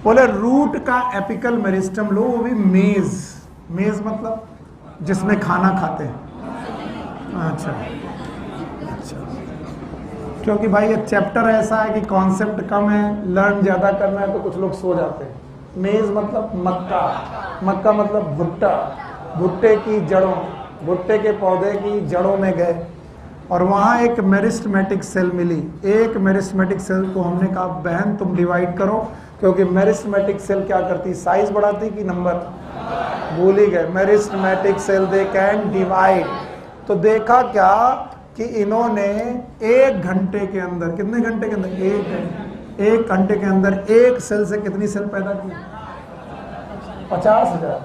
बोले रूट का एपिकल मेरिस्टम लो, वो भी मेज। मेज मतलब जिसमें खाना खाते हैं। अच्छा, क्योंकि भाई ये चैप्टर ऐसा है कि कॉन्सेप्ट कम है, लर्न ज्यादा करना है, तो कुछ लोग सो जाते हैं। मेज मतलब मक्का। मक्का मतलब भुट्टा। भुट्टे की जड़ों, भुट्टे के पौधे की जड़ों में गए और वहाँ एक मेरिस्टमेटिक सेल मिली। एक मेरिस्टमेटिक सेल को हमने कहा बहन तुम डिवाइड करो, क्योंकि मेरिस्टमेटिक सेल क्या करती? साइज बढ़ाती कि नंबर? भूल ही गए। Meristematic cell they can divide. तो देखा क्या कि इन्होंने 1 घंटे के अंदर, कितने घंटे के अंदर? 1 घंटे के अंदर एक सेल से कितनी सेल पैदा की? 50,000।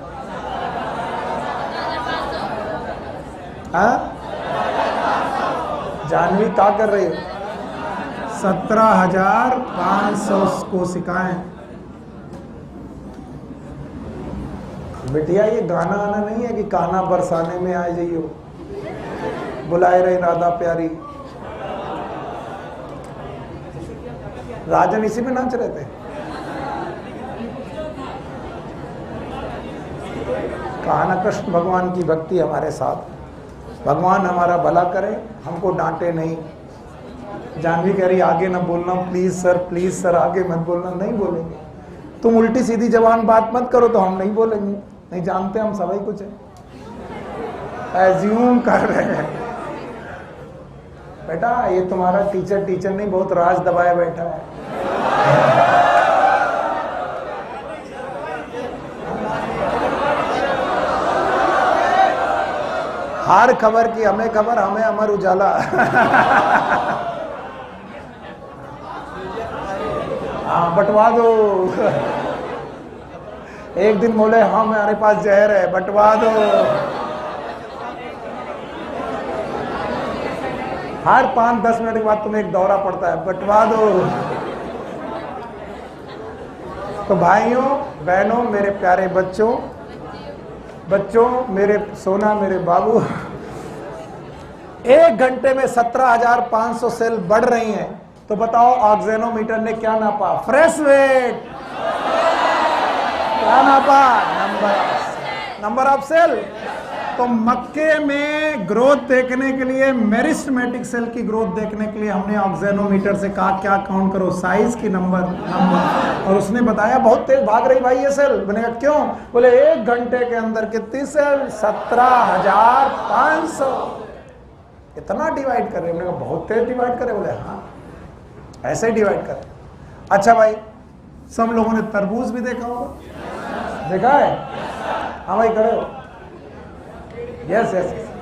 हाँ, जानवी क्या कर रही हो? 17,500 कोशिकाएं। बेटिया, ये गाना आना नहीं है कि कान्हा बरसाने में आ जाइयो, बुलाए रहे राधा प्यारी। राजन इसी में नाच रहे थे। कान्हा कृष्ण भगवान की भक्ति हमारे साथ। भगवान हमारा भला करे, हमको डांटे नहीं। जानवी कह रही आगे ना बोलना, प्लीज सर आगे मत बोलना। नहीं बोलेंगे। तुम उल्टी सीधी जबान बात मत करो तो हम नहीं बोलेंगे। नहीं जानते हम सभी कुछ है, एज्यूम कर रहे हैं। बेटा, ये तुम्हारा टीचर नहीं, बहुत राज दबाए बैठा है। हर खबर की हमें खबर, हमें अमर उजाला। हाँ, बंटवा दो। एक दिन बोले हाँ हमारे पास जहर है, बंटवा दो। हर 5-10 मिनट के बाद तुम्हें एक दौरा पड़ता है, बंटवा दो। तो भाइयों बहनों, मेरे प्यारे बच्चों, मेरे सोना, मेरे बाबू, 1 घंटे में 17,500 सेल बढ़ रही हैं। तो बताओ ऑक्जेनोमीटर ने क्या नापा? Fresh weight. क्या नापा? Number of cell. तो मक्के में ग्रोथ देखने के लिए, मेरिस्टमेटिक सेल की ग्रोथ देखने के लिए हमने ऑक्जेनोमीटर से कहा क्या काउंट करो? साइज की नंबर। और उसने बताया बहुत तेज भाग रही भाई ये सेल। मैंने कहा क्यों? बोले 1 घंटे के अंदर कितनी सेल? 17,500। इतना डिवाइड कर रहे। मैंने कहा बहुत तेज डिवाइड करे। बोले हाँ, ऐसे ही डिवाइड कर। अच्छा भाई, सब लोगों ने तरबूज भी देखा होगा, देखा है? हाँ भाई, खड़े हो। यस।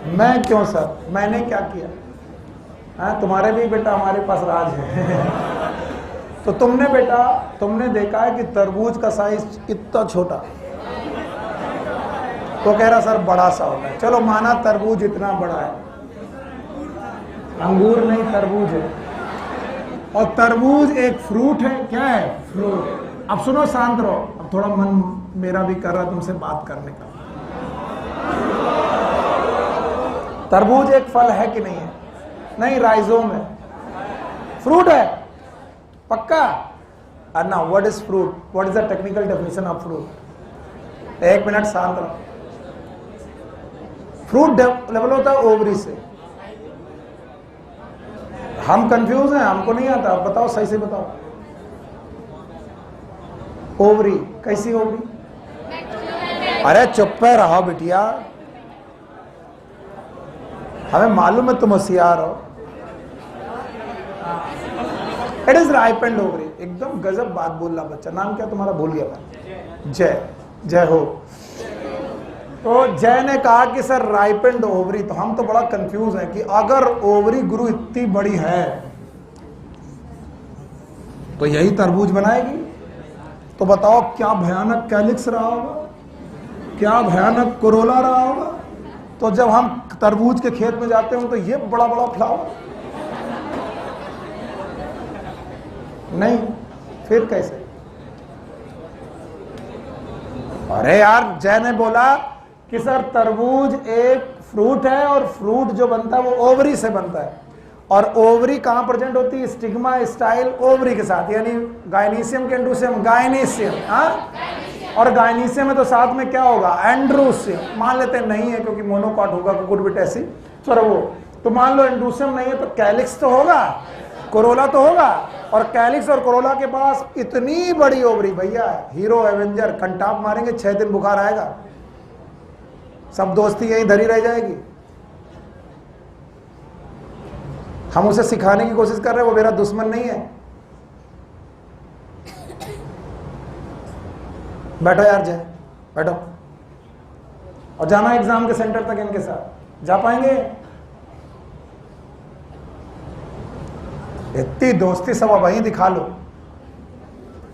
मैं क्यों सर? मैंने क्या किया? हाँ, तुम्हारे भी बेटा हमारे पास राज है। तो तुमने देखा है कि तरबूज का साइज इतना छोटा, तो कह रहा सर बड़ा सा होता है। चलो माना तरबूज इतना बड़ा है, अंगूर नहीं तरबूज है। और तरबूज एक फ्रूट है। क्या है? फ्रूट। अब सुनो, शांत रहो। अब थोड़ा मन मेरा भी कर रहा तुमसे बात करने का। तरबूज एक फल है कि नहीं है? नहीं, राइजोम है। फ्रूट है पक्का? Anna, what is fruit? What is the technical definition of fruit? एक मिनट शांत रहो। फ्रूट डेवलप होता है ओवरी से। हम कंफ्यूज हैं, हमको नहीं आता, बताओ सही से बताओ। ओवरी कैसी ओवरी? अरे चुप पे रहो बिटिया, हमें मालूम है तुम होशियार हो। It is ripened ovary. एकदम गजब बात बोल रहा बच्चा। नाम क्या तुम्हारा? भूल गया मैं। जय, जय हो। तो जय ने कहा कि सर राइपेंड ओवरी। तो हम तो बड़ा कंफ्यूज हैं कि अगर ओवरी गुरु इतनी बड़ी है तो यही तरबूज बनाएगी। तो बताओ क्या भयानक कैलिक्स रहा होगा, क्या भयानक कोरोला रहा होगा। तो जब हम तरबूज के खेत में जाते हो तो ये बड़ा बड़ा फ्लावर नहीं, फिर कैसे? अरे यार, जय ने बोला कि सर तरबूज एक फ्रूट है और फ्रूट जो बनता है वो ओवरी से बनता है। और ओवरी कहां प्रेजेंट होती है? स्टिग्मा स्टाइल ओवरी के साथ, यानी गायनीसियम के एंड्रोसियम, गायनीसियम। हाँ, और गायनीसियम में तो साथ में क्या होगा? एंड्रोसियम। मान लेते नहीं है क्योंकि मोनोकॉट होगा, कुकुट बिट ऐसी सर वो। तो मान लो एंड्रोसियम नहीं है तो कैलिक्स तो होगा, कोरोला तो होगा। और कैलिक्स और कोरोला के पास इतनी बड़ी ओवरी, भैया हीरो एवेंजर कंटाप मारेंगे 6 दिन बुखार आएगा, सब दोस्ती यहीं धरी रह जाएगी। हम उसे सिखाने की कोशिश कर रहे हैं, वो मेरा दुश्मन नहीं है। बैठो यार जय, बैठो। और जाना एग्जाम के सेंटर तक इनके साथ। जा पाएंगे? इतनी दोस्ती सब वहीं दिखा लो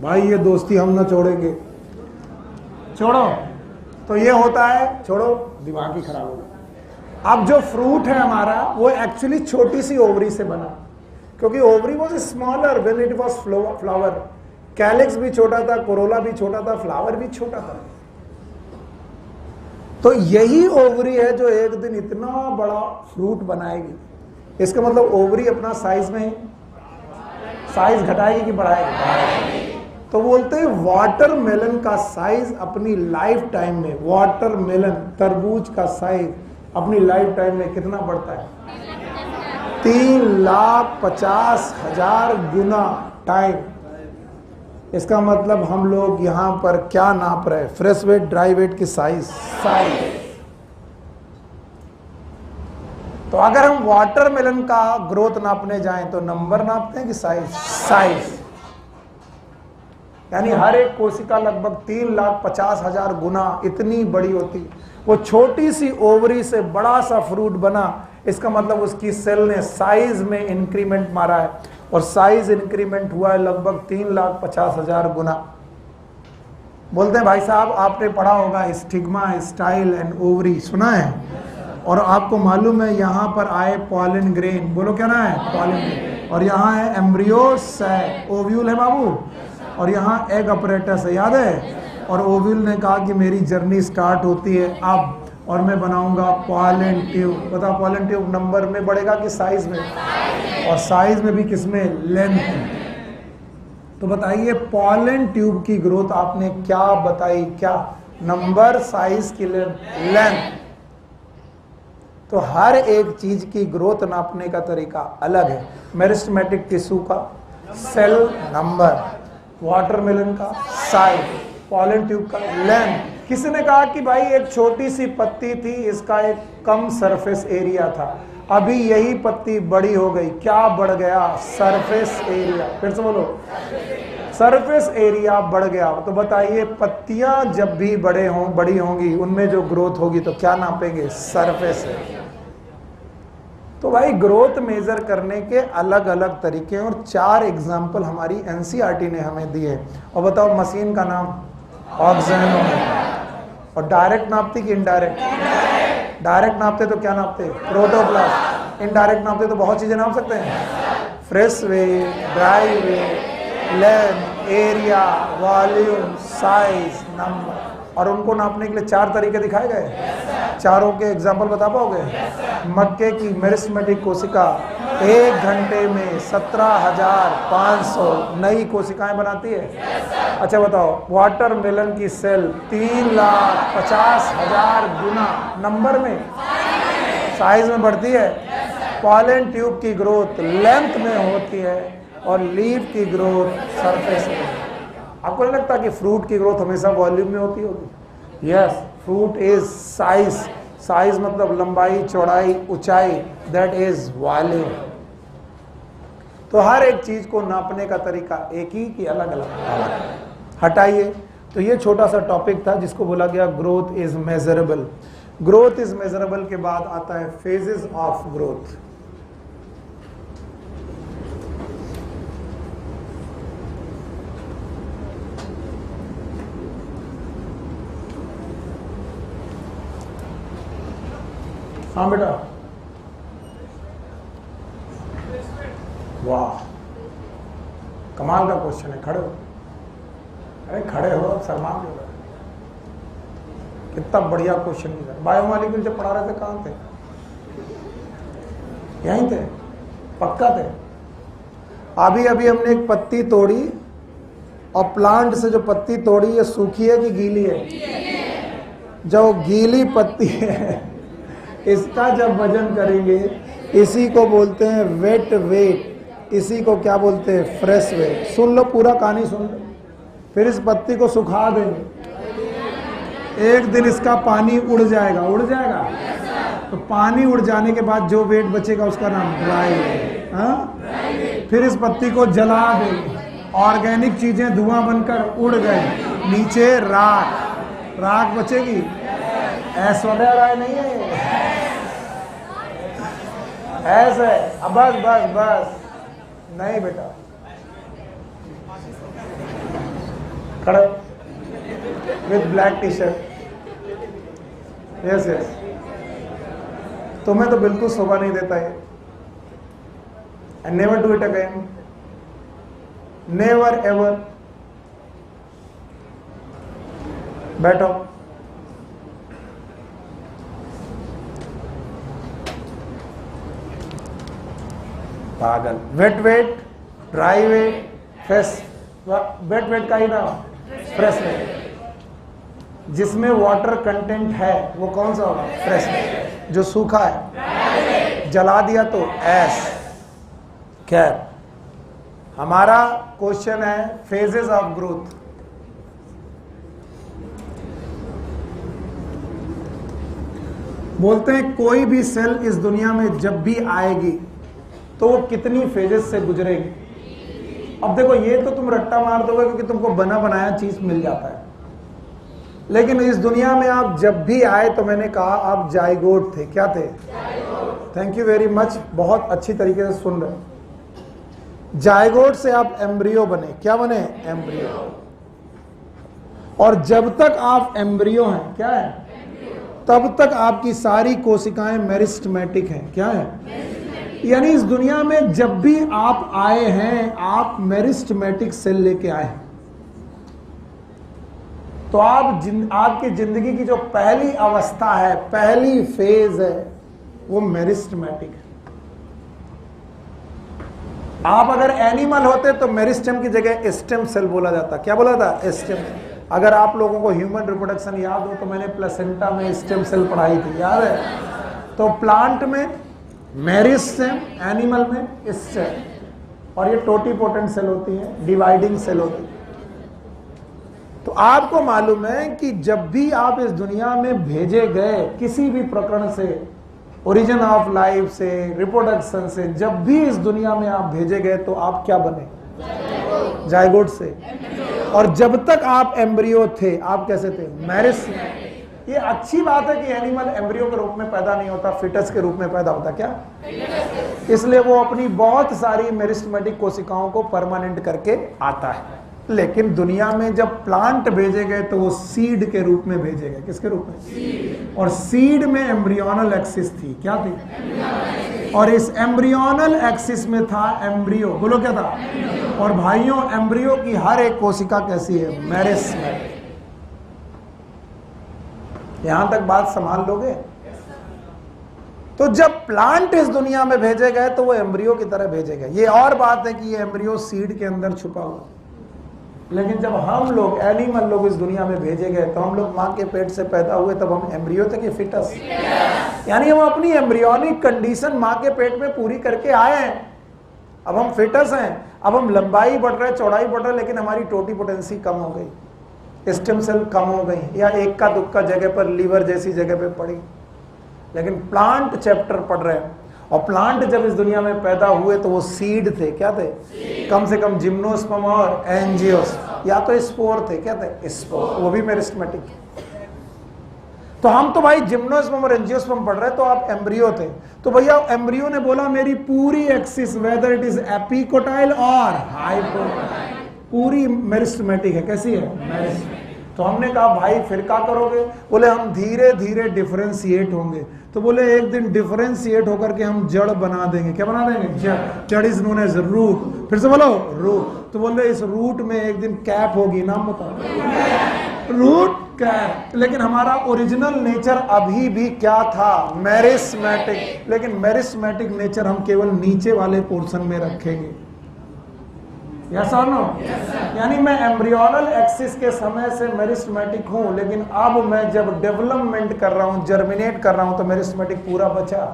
भाई, ये दोस्ती हम ना छोड़ेंगे। छोड़ो। तो ये होता है, छोड़ो, दिमाग ही खराब होगा। अब जो फ्रूट है हमारा वो एक्चुअली छोटी सी ओवरी से बना, क्योंकि ovary was smaller when it was flower. Calyx भी छोटा था, कोरोला भी छोटा था, फ्लावर भी छोटा था। तो यही ओवरी है जो एक दिन इतना बड़ा फ्रूट बनाएगी। इसका मतलब ओवरी अपना साइज में साइज घटाएगी कि बढ़ाएगी? तो बोलते हैं वाटरमेलन का साइज अपनी लाइफ टाइम में, वाटरमेलन तरबूज का साइज अपनी लाइफ टाइम में कितना बढ़ता है? 3,50,000 गुना टाइम। इसका मतलब हम लोग यहां पर क्या नाप रहे हैं? फ्रेश वेट, ड्राई वेट की साइज। तो अगर हम वाटरमेलन का ग्रोथ नापने जाएं तो नंबर नापते हैं कि साइज। यानी हर एक कोशिका लगभग 3,50,000 गुना इतनी बड़ी होती। वो छोटी सी ओवरी से बड़ा सा फ्रूट बना, इसका मतलब उसकी सेल ने साइज में इंक्रीमेंट मारा है, और साइज इंक्रीमेंट हुआ है लगभग 3,50,000 गुना। बोलते हैं भाई साहब आपने पढ़ा होगा स्टिग्मा स्टाइल एंड ओवरी, सुना है? और आपको मालूम है यहाँ पर आए पॉलन ग्रेन, बोलो क्या ना है? Pollen grain. और यहाँ है एम्ब्रियो सैक, ओव्यूल है बाबू, और यहाँ एग अपरेटस है, याद है? और ओव्यूल ने कहा कि मेरी जर्नी स्टार्ट होती है अब, और मैं बनाऊंगा पॉलन ट्यूब। बताओ पॉलन ट्यूब नंबर में बढ़ेगा कि साइज में? और साइज में भी किसमें? लेंथ। तो बताइए पॉलन ट्यूब की ग्रोथ आपने क्या बताई? क्या नंबर, साइज की लेंथ। तो हर एक चीज की ग्रोथ नापने का तरीका अलग है। मेरिस्टेमेटिक टिश्यू का सेल नंबर, वाटरमेलन का साइज, पॉलन ट्यूब का लेंथ। किसी ने कहा कि भाई एक छोटी सी पत्ती थी, इसका एक कम सरफेस एरिया था, अभी यही पत्ती बड़ी हो गई, क्या बढ़ गया? Surface area. फिर से बोलो, सरफेस एरिया बढ़ गया। तो बताइए पत्तियां जब भी बड़ी होंगी उनमें जो ग्रोथ होगी तो क्या नापेंगे? Surface area. तो भाई ग्रोथ मेजर करने के अलग अलग तरीके हैं, और 4 एग्जाम्पल हमारी एनसीईआरटी ने हमें दिए। और बताओ मशीन का नाम? ऑक्सीजन। और डायरेक्ट नापती कि इनडायरेक्ट? डायरेक्ट नापते तो क्या नापते? प्रोटोप्लास्ट। इनडायरेक्ट नापते तो बहुत चीजें नाप सकते हैं, fresh weight, dry weight, length, area, volume, size, number. और उनको नापने के लिए 4 तरीके दिखाए गए। चारों के एग्जाम्पल बता पाओगे? मक्के की मेरिस्टेमेटिक कोशिका 1 घंटे में 17,500 नई कोशिकाएं बनाती है। अच्छा बताओ, वाटरमेलन की सेल 3,50,000 गुना नंबर में, साइज में बढ़ती है। पॉलन ट्यूब की ग्रोथ लेंथ में होती है और लीफ की ग्रोथ सरफेस में। आपको नहीं लगता कि फ्रूट की ग्रोथ हमेशा वॉल्यूम में होती होगी? Yes, fruit is size. Size मतलब लंबाई, चौड़ाई, ऊंचाई, दैट इज वॉल्यूम। तो हर एक चीज को नापने का तरीका एक ही कि अलग अलग? हटाइए। तो ये छोटा सा टॉपिक था जिसको बोला गया growth is measurable. Growth is measurable के बाद आता है फेजेस ऑफ ग्रोथ। हाँ बेटा, वाह, कमाल का क्वेश्चन है। खड़े हो, अरे खड़े हो, अब शर्मा क्यों रहे? कितना बढ़िया क्वेश्चन है। बायोमॉलिक्यूल जब पढ़ा रहे थे कहाँ थे? यहीं थे, पक्का थे। अभी अभी हमने एक पत्ती तोड़ी और प्लांट से जो पत्ती तोड़ी ये सूखी है कि गीली है? जो गीली पत्ती है इसका जब वजन करेंगे, इसी को बोलते हैं वेट वेट। इसी को क्या बोलते हैं? Fresh wait. सुन लो, पूरा कहानी सुन लो। फिर इस पत्ती को सुखा देंगे, एक दिन इसका पानी उड़ जाएगा। उड़ जाएगा तो पानी उड़ जाने के बाद जो वेट बचेगा उसका नाम ड्राई वेट। फिर इस पत्ती को जला देंगे, ऑर्गेनिक चीजें धुआं बनकर उड़ गए, नीचे राख। राख बचेगी, ऐश्वर्या राय नहीं है, ऐसे। अब बस बस बस, नहीं बेटा, खड़े with black T shirt. Yes yes, तुम्हें तो बिल्कुल शोभा नहीं देता ये। And never do it again, never ever. बैठो। पागल। Wet weight, dry weight, fresh weight. Wet का ही नाम फ्रेश वेट। जिसमें वाटर कंटेंट है वो कौन सा होगा? Fresh weight. जो सूखा है, जला दिया तो ऐश। खैर, हमारा क्वेश्चन है फेजेस ऑफ ग्रोथ। बोलते हैं कोई भी सेल इस दुनिया में जब भी आएगी तो वो कितनी फेजेस से गुजरेगी। अब देखो, ये तो तुम रट्टा मार दोगे क्योंकि तुमको बना बनाया चीज मिल जाता है, लेकिन इस दुनिया में आप जब भी आए तो मैंने कहा आप जाइगोट थे। क्या थे? थैंक यू वेरी मच, बहुत अच्छी तरीके से सुन रहे। जाइगोट से आप एम्ब्रियो बने। क्या बने? एम्ब्रियो। और जब तक आप एम्ब्रियो हैं, क्या है? तब तक आपकी सारी कोशिकाएं मेरिस्टेमेटिक हैं। क्या है? यानी इस दुनिया में जब भी आप आए हैं, आप मेरिस्टेमेटिक सेल लेके आए हैं। तो आपकी जिंदगी की जो पहली अवस्था है, पहली फेज है, वो मेरिस्टेमेटिक है। आप अगर एनिमल होते तो मेरिस्टेम की जगह स्टेम सेल बोला जाता। क्या बोला था? स्टेम। अगर आप लोगों को ह्यूमन रिप्रोडक्शन याद हो तो मैंने प्लेसेंटा में स्टेम सेल पढ़ाई थी, याद है? तो प्लांट में मेरिस्टेम, एनिमल में स्टेम। और ये टोटीपोटेंट सेल होती है, डिवाइडिंग सेल होती है। तो आपको मालूम है कि जब भी आप इस दुनिया में भेजे गए, किसी भी प्रकरण से, ओरिजिन ऑफ लाइफ से, रिप्रोडक्शन से, जब भी इस दुनिया में आप भेजे गए तो आप क्या बने? जाइगोट से। और जब तक आप एम्ब्रियो थे, आप कैसे थे? मेरिस्टेम। ये अच्छी बात है कि एनिमल एम्ब्रियो के रूप में पैदा नहीं होता, फिटस के रूप में पैदा होता। क्या? इसलिए वो अपनी बहुत सारी मेरिस्टेमेटिक कोशिकाओं को परमानेंट करके आता है। लेकिन दुनिया में जब प्लांट भेजे गए तो वो सीड के रूप में भेजे गए। किसके रूप में? सीड। और सीड में एम्ब्रियोनल एक्सिस थी। क्या थी? और इस एम्ब्रियोनल एक्सिस में था एम्ब्रियो। बोलो क्या था? और भाइयों, एम्ब्रियो की हर एक कोशिका कैसी है? मेरिस्टेमेटिक। यहां तक बात संभाल लोगे? तो जब प्लांट इस दुनिया में भेजे गए तो वो एम्ब्रियो की तरह भेजे गए। ये और बात है कि ये एम्ब्रियो सीड के अंदर छुपा हुआ, लेकिन जब हम लोग एनिमल लोग इस दुनिया में भेजे गए तो हम लोग माँ के पेट से पैदा हुए, तब हम एम्ब्रियो थे कि फिटस? यानी हम अपनी एम्ब्रियोनिक कंडीशन माँ के पेट में पूरी करके आए हैं। अब हम फिटस हैं, अब हम लंबाई बढ़ रहे, चौड़ाई बढ़ रहे, लेकिन हमारी टोटीपोटेंसी कम हो गई, स्टेम सेल कम हो गई, या एक का दुक्का जगह पर लीवर जैसी जगह पे पड़ी। लेकिन प्लांट चैप्टर पढ़ रहे हैं, और प्लांट जब इस दुनिया में पैदा हुए तो वो सीड थे। क्या थे? कम से कम जिम्नोस्पर्म और एंजियोस्पर्म, या तो स्पोर थे। क्या थे? स्पोर, वो भी मेरिस्टेमेटिक। तो हम तो भाई जिम्नोस्पर्म और एंजियोस्पर्म पढ़ रहे, तो आप एम्ब्रियो थे। तो भैया एम्ब्रियो ने बोला मेरी पूरी axis, whether it is epicotyl और हाइपोकोटाइल, पूरी मेरिस्टेमेटिक है। कैसी है? मेरिस्टेमेटिक। तो हमने कहा भाई फिर क्या करोगे? बोले हम धीरे धीरे डिफरेंशिएट होंगे। तो बोले एक दिन डिफरेंशिएट होकर के हम जड़ बना देंगे। क्या बना देंगे? जड़। जड़ इज नोन एज रूट। फिर से बोलो, रूट। तो बोले इस रूट में एक दिन कैप होगी। नाम बताओ। Root cap. लेकिन हमारा ओरिजिनल नेचर अभी भी क्या था? मेरिस्टेमेटिक। लेकिन मेरिस्टेमेटिक नेचर हम केवल नीचे वाले पोर्शन में रखेंगे। यस और नो? यानी मैं एम्ब्रियोनल एक्सिस के समय से मेरिस्टेमेटिक हूं, लेकिन अब मैं जब डेवलपमेंट कर रहा हूं, जर्मिनेट कर रहा हूं, तो मेरिस्टेमेटिक पूरा बचा?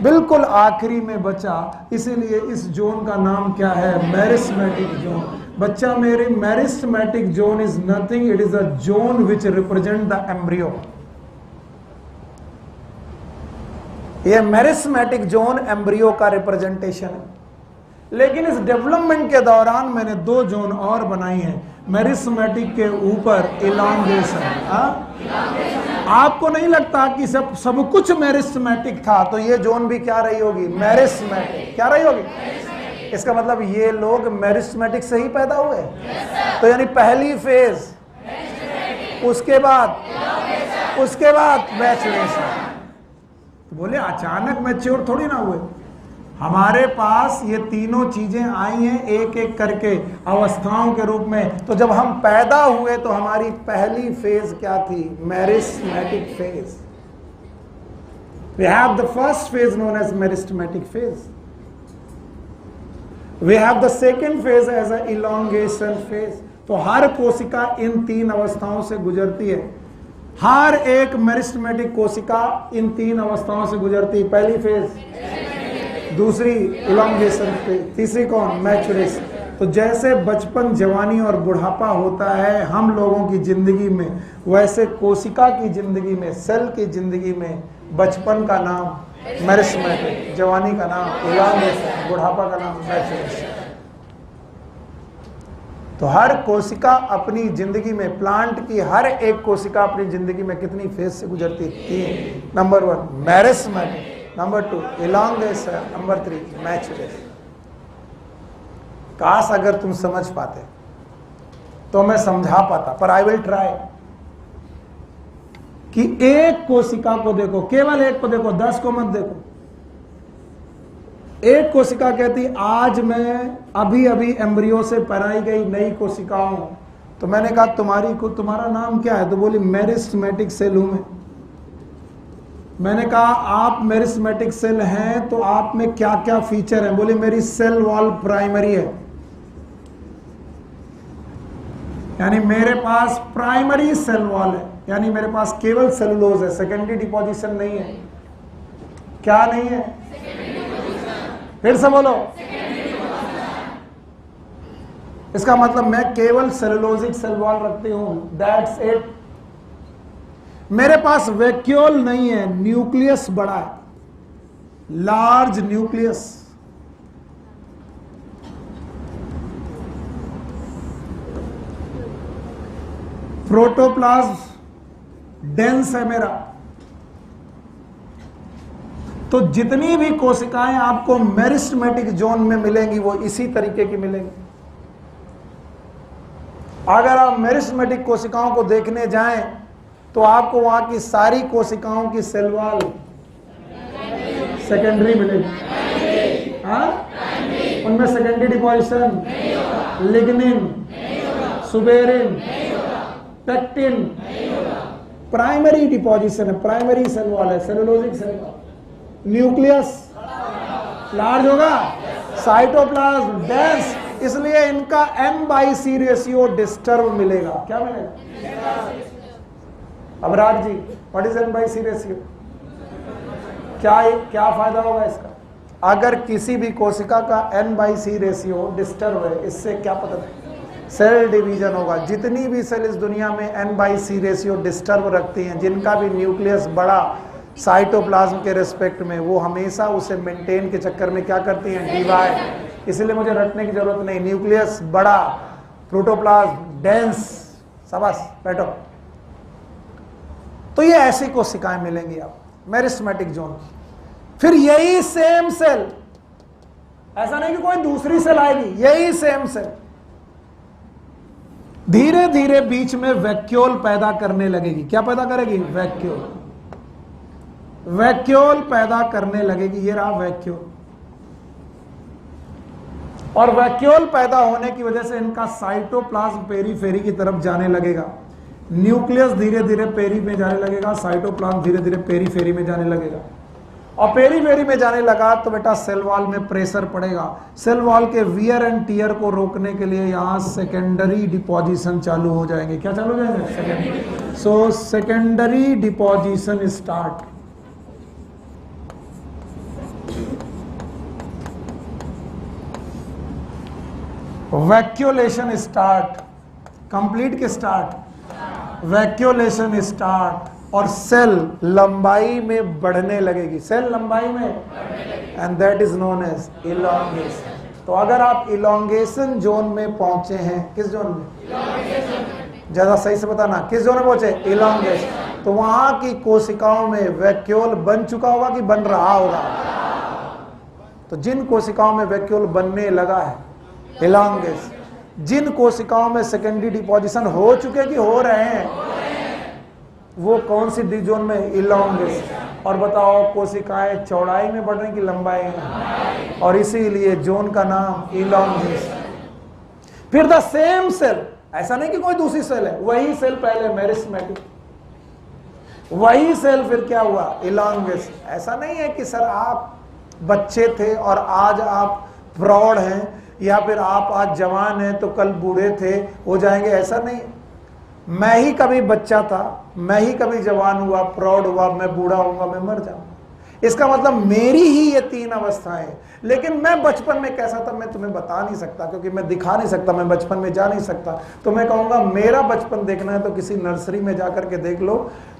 बिल्कुल आखिरी में बचा। इसीलिए इस जोन का नाम क्या है? Meristematic zone. बच्चा मेरे, meristematic zone is nothing, it is a zone which represent the embryo. ये मेरिस्टेमेटिक जोन एम्ब्रियो का रिप्रेजेंटेशन है। लेकिन इस डेवलपमेंट के दौरान मैंने दो जोन और बनाई हैं। मेरिस्टेमेटिक के ऊपर इलांगेशन। आपको नहीं लगता कि सब कुछ मेरिस्टेमेटिक था, तो ये जोन भी क्या रही होगी? मेरिस्टेमेटिक। क्या रही होगी? इसका मतलब ये लोग मेरिस्टेमेटिक से ही पैदा हुए। तो यानी पहली फेज, उसके बाद मैच्योरेशन। तो बोले अचानक मैच्योर थोड़ी ना हुए, हमारे पास ये तीनों चीजें आई हैं एक एक करके अवस्थाओं के रूप में। तो जब हम पैदा हुए तो हमारी पहली फेज क्या थी? Meristematic phase. We have the first phase known as meristematic phase. We have the second phase as a elongation phase. तो हर कोशिका इन तीन अवस्थाओं से गुजरती है। हर एक मेरिस्टेमेटिक कोशिका इन तीन अवस्थाओं से गुजरती है। पहली फेज, दूसरी इलॉन्गेशन फेज, तीसरी कौन? मैच्योरेशन। तो जैसे बचपन, जवानी और बुढ़ापा होता है हम लोगों की जिंदगी में, वैसे कोशिका की जिंदगी में, सेल की जिंदगी में, बचपन का नाम मेरिस्टेमेटिक, जवानी का नाम इलॉन्गेशन, बुढ़ापा का नाम मैच्योरेशन। तो हर कोशिका अपनी जिंदगी में, प्लांट की हर एक कोशिका अपनी जिंदगी में कितनी फेज से गुजरती है? 3। Number 1 meristematic, number 2 elongation, number 3 maturation. काश अगर तुम समझ पाते तो मैं समझा पाता, पर आई विल ट्राई। कि एक कोशिका को देखो, केवल एक को देखो, 10 को मत देखो। एक कोशिका कहती आज मैं अभी अभी एम्ब्रियो से बनाई गई नई कोशिका हूं। तो मैंने कहा तुम्हारा नाम क्या है? तो बोली मेरिस्टेमेटिक सेल हूं मैं। मैंने कहा आप मेरिस्टेमेटिक सेल हैं तो आप में क्या क्या फीचर हैं? बोली मेरी सेल वॉल प्राइमरी है, यानी मेरे पास प्राइमरी सेल वॉल है, यानी मेरे पास केवल सेलुलोज है, सेकेंडरी डिपोजिशन नहीं है। क्या नहीं है? फिर से बोलो। इसका मतलब मैं केवल सेलुलोजिक सेल वॉल रखती हूं, दैट्स इट। मेरे पास वैक्यूल नहीं है, न्यूक्लियस बड़ा है, लार्ज न्यूक्लियस। प्रोटोप्लाज्म डेंस है मेरा। तो जितनी भी कोशिकाएं आपको मेरिस्टेमेटिक जोन में मिलेंगी वो इसी तरीके की मिलेंगी। अगर आप मेरिस्टेमेटिक कोशिकाओं को देखने जाएं तो आपको वहां की सारी कोशिकाओं की सेल वॉल सेकेंडरी मिलेगी। हाँ, उनमें secondary deposition, lignin, suberin, pectin, primary deposition है, प्राइमरी सेल वॉल है, cellulosic cell wall. Nucleus large होगा, साइटोप्लाज्म डेंस, इसलिए इनका M/C रेशियो डिस्टर्ब मिलेगा। क्या मिलेगा? अब Raj ji, what is M/C ratio? क्या फायदा होगा इसका? अगर किसी भी कोशिका का N/C रेशियो डिस्टर्ब है, इससे क्या पता है? सेल डिवीजन होगा। जितनी भी सेल इस दुनिया में N/C रेशियो डिस्टर्ब रखती हैं, जिनका भी न्यूक्लियस बड़ा साइटोप्लाज्म के रेस्पेक्ट में, वो हमेशा उसे मेंटेन के चक्कर में क्या करती हैं? डिवाइड। इसलिए मुझे रटने की जरूरत नहीं, न्यूक्लियस बड़ा, प्रोटोप्लाज्म डेंस, शाबाश बैठो। तो ये ऐसी कोशिकाएं मिलेंगी आपको मेरिस्टेमेटिक जोन की। फिर यही सेम सेल, ऐसा नहीं कि कोई दूसरी सेल आएगी, यही सेम सेल धीरे धीरे बीच में वैक्यूल पैदा करने लगेगी। क्या पैदा करेगी? वैक्यूल। वैक्यूल पैदा करने लगेगी। ये रहा वैक्यूल। और वैक्यूल पैदा होने की वजह से इनका साइटोप्लाज्म पेरीफेरी की तरफ जाने लगेगा। न्यूक्लियस धीरे धीरे पेरी में जाने लगेगा, साइटोप्लाज्म धीरे धीरे पेरीफेरी में जाने लगेगा। और पेरीफेरी में जाने लगा तो बेटा सेल वॉल में प्रेशर पड़ेगा। सेल वॉल के वियर एंड टियर को रोकने के लिए यहां सेकेंडरी डिपोजिशन चालू हो जाएंगे। क्या चालू हो जाएंगे? Secondary. So secondary deposition start. Vacuolation start. Complete के स्टार्ट, वैक्यूलेशन स्टार्ट। और सेल लंबाई में बढ़ने लगेगी। सेल लंबाई में, and that is known as elongation. तो अगर आप इलॉन्गेशन जोन में पहुंचे हैं, किस जोन में? ज्यादा सही से बताना, किस जोन में पहुंचे? इलॉन्गेशन। तो वहां की कोशिकाओं में वैक्यूल बन चुका होगा कि बन रहा होगा? तो जिन कोशिकाओं में वैक्यूल बनने लगा है, इलॉन्गेशन। जिन कोशिकाओं में सेकेंडरी डिपोजिशन हो चुके कि हो रहे हैं, वो कौन सी जोन में? इलॉन्गेशन। और बताओ कोशिकाएं चौड़ाई में बढ़ रही कि लंबाई में? और इसीलिए जोन का नाम इलॉन्गेशन। फिर द सेम सेल, ऐसा नहीं कि कोई दूसरी सेल है, वही सेल पहले मेरिस्टेमेटिक, वही सेल फिर क्या हुआ? इलॉन्गेशन। ऐसा नहीं है कि सर आप बच्चे थे और आज आप प्रौढ़ हैं, या फिर आप आज जवान हैं तो कल बूढ़े थे हो जाएंगे, ऐसा नहीं। मैं ही कभी बच्चा था, मैं ही कभी जवान हुआ, प्रौढ़ हुआ, मैं बूढ़ा होऊंगा, मैं मर जाऊंगा। इसका मतलब मेरी ही ये तीन अवस्थाएं हैं। लेकिन मैं बचपन में कैसा था मैं तुम्हें बता नहीं सकता, क्योंकि मैं दिखा नहीं सकता, मैं बचपन में जा नहीं सकता। तो मैं कहूंगा मेरा बचपन देखना है तो किसी नर्सरी में जाकर के देख लो,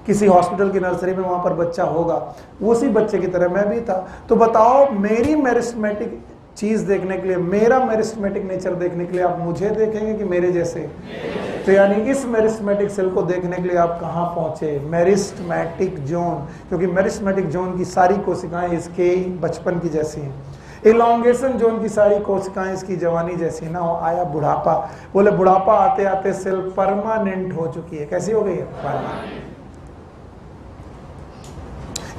किसी हॉस्पिटल की नर्सरी में, वहां पर बच्चा होगा, उसी बच्चे की तरह मैं भी था। तो बताओ मेरी मेरिस्टेमेटिक चीज देखने के लिए, मेरा मेरिस्टेमेटिक नेचर देखने के लिए आप मुझे देखेंगे कि मेरे जैसे? तो यानी इस मेरिस्टेमेटिक सेल को देखने के लिए आप कहां पहुंचे? Meristematic zone. क्योंकि मेरिस्टेमेटिक जोन की सारी कोशिकाएं इसके बचपन की जैसी हैं। इलॉन्गेशन जोन की सारी कोशिकाएं इसकी जवानी जैसी ना हो। आया बुढ़ापा, बोले बुढ़ापा आते आते सेल परमानेंट हो चुकी है। कैसी हो गई है? परमानेंट।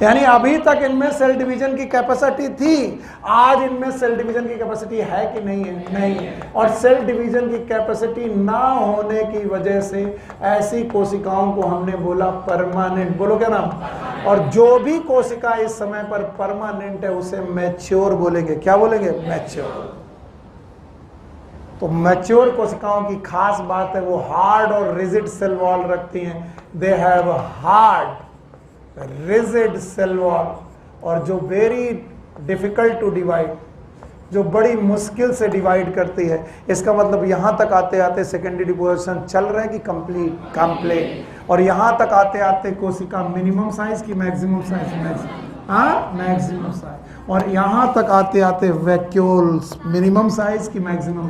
यानी अभी तक इनमें सेल डिवीजन की कैपेसिटी थी, आज इनमें सेल डिवीजन की कैपेसिटी है कि नहीं है? नहीं है। और सेल डिवीजन की कैपेसिटी ना होने की वजह से ऐसी कोशिकाओं को हमने बोला परमानेंट। बोलो क्या नाम? और जो भी कोशिका इस समय पर परमानेंट है उसे मैच्योर बोलेंगे। क्या बोलेंगे? मैच्योर। तो मैच्योर कोशिकाओं की खास बात है, वो हार्ड और रिजिड सेल वॉल रखती हैं। They have hard rigid cell wall, और जो वेरी डिफिकल्ट टू डिवाइड, जो बड़ी मुश्किल से डिवाइड करती है। इसका मतलब यहां तक आते आते सेकेंडरी डिपोजिशन चल रहे हैं कि कंप्लीट। और यहां तक आते आते कोशिका मिनिमम साइज की मैक्सिमम साइज? Maximum size. और यहां तक आते आते वैक्यूल्स मिनिमम साइज की मैक्सिमम।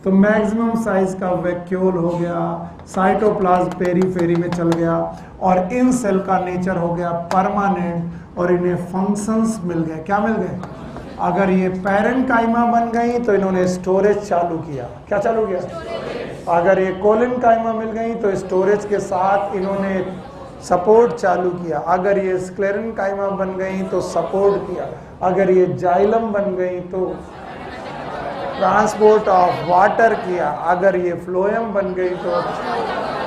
तो मैक्सिमम साइज का वैक्यूल हो गया, साइटोप्लाज्म पेरीफेरी में चल गया, और इन सेल का नेचर हो गया परमानेंट, और इन्हें फंक्शंस मिल गए। क्या मिल गए? अगर ये पैरेन्काइमा बन गई तो इन्होंने स्टोरेज चालू किया। क्या चालू किया? अगर ये कोलिनकाइमा मिल गई तो स्टोरेज के साथ इन्होंने सपोर्ट चालू किया। अगर ये स्क्लेरेन्काइमा बन गई तो सपोर्ट किया। अगर ये जाइलम बन गई तो ट्रांसपोर्ट ऑफ वाटर किया। अगर ये फ्लोएम बन गई तो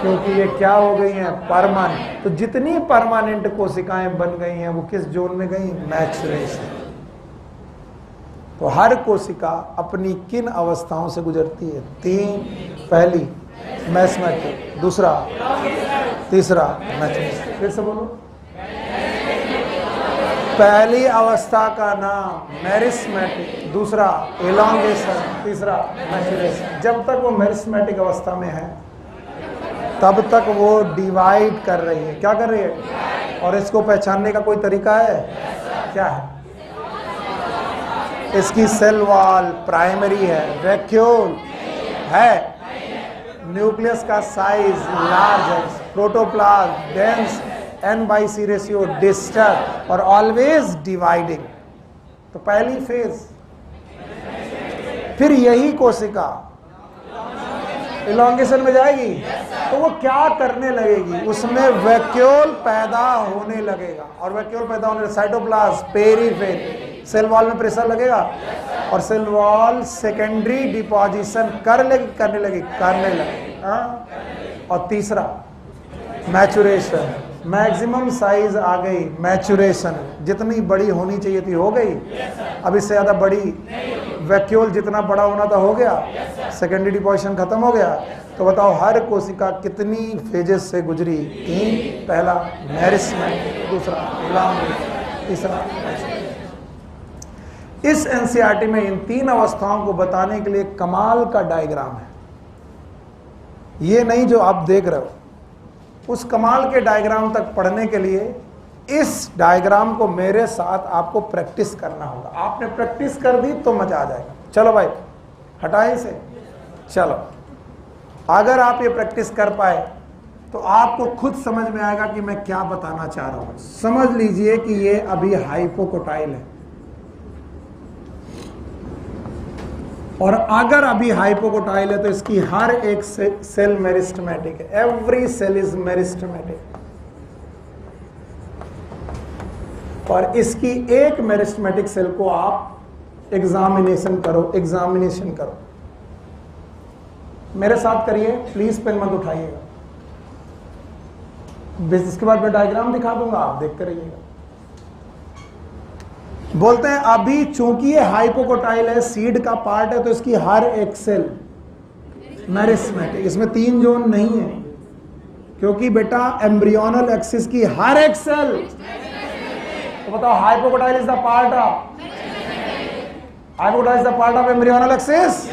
क्योंकि ये क्या हो गई हैं, परमानेंट। तो जितनी परमानेंट कोशिकाएं बन गई हैं वो किस जोन में गई, मैचुरेशन। तो हर कोशिका अपनी किन अवस्थाओं से गुजरती है, 3। पहली मैस्मेटिक, दूसरा, तीसरा मैचुरेशन। फिर से बोलो, पहली अवस्था का नाम मेरिस्मेटिक, दूसरा एलोंगेशन, तीसरा मैचुरेशन। जब तक वो मेरिस्मेटिक अवस्था में है तब तक वो डिवाइड कर रही है। क्या कर रही है? और इसको पहचानने का कोई तरीका है? क्या है? इसकी सेल वॉल प्राइमरी है, वैक्यूल है, न्यूक्लियस का साइज लार्ज है, protoplasm dense, N/C ratio disturb और ऑलवेज डिवाइडिंग। तो पहली फेज। फिर यही कोशिका इलॉन्गेशन में जाएगी तो वो क्या करने लगेगी, उसमें वैक्यूल पैदा होने लगेगा। और वैक्यूल पैदा होने साइटोप्लाज्म, पेरीफेरी, सेल वॉल में प्रेशर लगेगा और सेल वॉल सेकेंडरी डिपोजिशन करने लगी। और तीसरा मैचुरेशन, मैक्सिमम साइज आ गई, मैचुरेशन जितनी बड़ी होनी चाहिए थी हो गई, अब इससे ज्यादा बड़ी, वैक्यूल जितना बड़ा होना था हो गया, सेकेंडरी डिपोजिशन खत्म हो गया। तो बताओ हर कोशिका कितनी फेजेस से गुजरी, 3। पहला मैरिस्मेंट, दूसरा एलोंगेशन, तीसरा। इस एनसीईआरटी में इन 3 अवस्थाओं को बताने के लिए कमाल का डायग्राम है। ये नहीं जो आप देख रहे हो, उस कमाल के डायग्राम तक पढ़ने के लिए इस डायग्राम को मेरे साथ आपको प्रैक्टिस करना होगा। आपने प्रैक्टिस कर दी तो मजा आ जाएगा। चलो भाई हटाएं इसे। चलो, अगर आप ये प्रैक्टिस कर पाए तो आपको खुद समझ में आएगा कि मैं क्या बताना चाह रहा हूं। समझ लीजिए कि ये अभी हाइपोकोटाइल है, और अगर अभी हाइपोकोटाइल है तो इसकी हर एक सेल मेरिस्टेमेटिक है। Every cell is meristematic. और इसकी एक मेरिस्टेमेटिक सेल को आप एग्जामिनेशन करो। मेरे साथ करिए प्लीज, पेन मत उठाइएगा। इसके बाद मैं डायग्राम दिखा दूंगा, आप देखते रहिएगा। बोलते हैं अभी चूंकि ये हाइपोकोटाइल है, सीड का पार्ट है, तो इसकी हर एक सेल मेरिस्टेमेटिक। इसमें 3 जोन नहीं है, क्योंकि बेटा एम्ब्रियोनल एक्सिस की हर एक सेल। तो बताओ hypocotyl is the part of embryonal axis.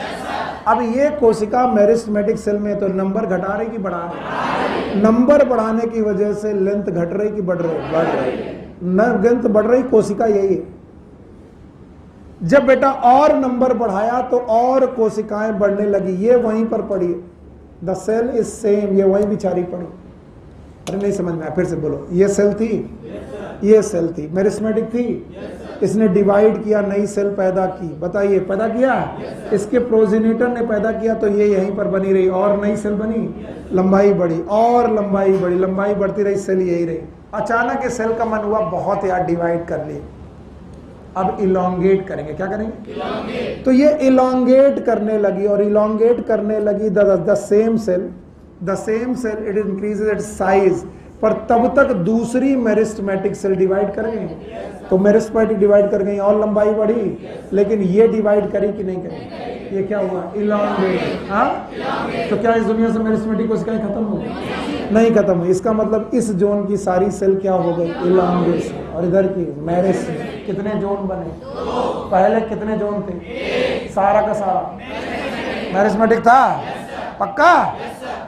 अब ये कोशिका मेरिस्टेमेटिक सेल में, तो नंबर घटा रही कि बढ़ा रही? नंबर बढ़ाने की वजह से लेंथ घट रही कि बढ़ रही? बढ़ रही। लेंथ बढ़ रही, कोशिका यही है। जब बेटा और नंबर बढ़ाया तो और कोशिकाएं बढ़ने लगी, ये वहीं पर पड़ी, द सेल इज सेम, ये वहीं बिचारी पड़ी। अरे नहीं समझ में आया, फिर से बोलो। ये सेल थी, ये सेल थी, मेरिस्टेमेटिक थी, इसने डिवाइड किया, नई सेल पैदा की। बताइए, पैदा किया, इसके प्रोजेनिटर ने पैदा किया, तो ये यहीं पर बनी रही, और नई सेल बनी, लंबाई बढ़ी और लंबाई बढ़ी, लंबाई बढ़ती रही, सेल यही रही। अचानक ये सेल का मन हुआ बहुत यार, डिवाइड कर ली, अब इलोंगेट करेंगे। क्या करेंगे? तो ये इलोंगेट करने लगी, और इलोंगेट करने लगी the same cell it increases its size. पर तब तक दूसरी मेरिस्टेमेटिक सेल डिवाइड कर गई, तो मेरिस्टेमेटिक डिवाइड कर गई और लंबाई बढ़ी, लेकिन ये डिवाइड करी कि नहीं करी? ये क्या हुआ? इलोंगेट। हाँ, तो क्या इस दुनिया से मेरिस्टेमेटिक कोशिकाएं खत्म हो गई? नहीं खत्म हुई। इसका मतलब इस जोन की सारी सेल क्या हो गई? इलोंगेशन। और इधर की मेरिस्टेमेटिक। कितने जोन बने? पहले कितने जोन थे? सारा का सारा मेरिस्टेमेटिक था, पक्का?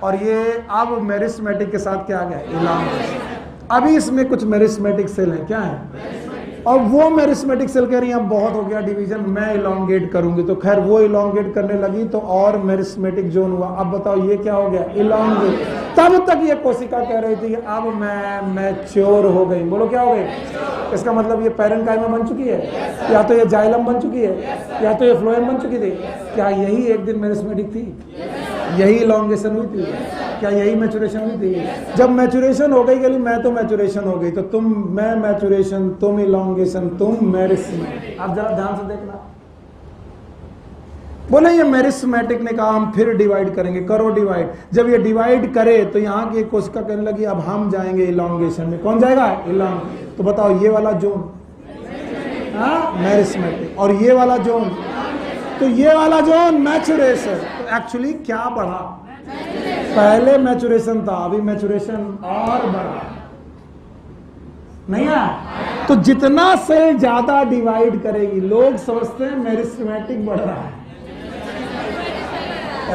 और ये अब मेरिस्टेमेटिक के साथ क्या आ गया? इलोंगेशन। अभी इसमें कुछ मेरिस्टेमेटिक सेल है, क्या है? और वो मेरिस्टेमेटिक सेल कह रही है अब बहुत हो गया डिवीजन, मैं इलोंगेट करूंगी। तो खैर वो इलोंगेट करने लगी तो और मेरिस्टेमेटिक जोन हुआ। अब बताओ ये क्या हो गया? इलोंगेट। तब तक ये कोशिका कह रही थी अब मैं मैच्योर हो गई। बोलो क्या हो गई? इसका मतलब ये पैरेन्काइमा बन चुकी है, या तो ये जाइलम बन चुकी है, या तो ये फ्लोएम बन चुकी थी। क्या यही एक दिन मेरिस्टेमेटिक थी? यही इलोंगेशन हुई थी? क्या यही मैचुरेशन हुई थी? जब मैचुरेशन हो गई, मैं तो मैचुरेशन हो गई, तो मैं मैचुरेशन, तुम इलोंगेशन, तुम मेरिस्टेमेटिक। अब जरा ध्यान से देखना, बोले ये मेरिस्मेटिक ने कहा हम फिर डिवाइड करेंगे, करो डिवाइड। जब ये डिवाइड करे तो यहाँ की एक कोशिका कहने लगी अब हम जाएंगे इलॉन्गेशन में। कौन जाएगा? इलॉन्ग। तो बताओ ये वाला जोन, हाँ मेरिस्मेटिक, और ये वाला जोन, तो ये वाला जोन मैचुरेशन। तो एक्चुअली क्या बढ़ा? पहले मैचुरेशन था, अभी मैचुरेशन और बढ़ा, नहीं है? तो जितना सेल ज्यादा डिवाइड करेगी, लोग समझते हैं मेरिस्मेटिक बढ़ रहा है,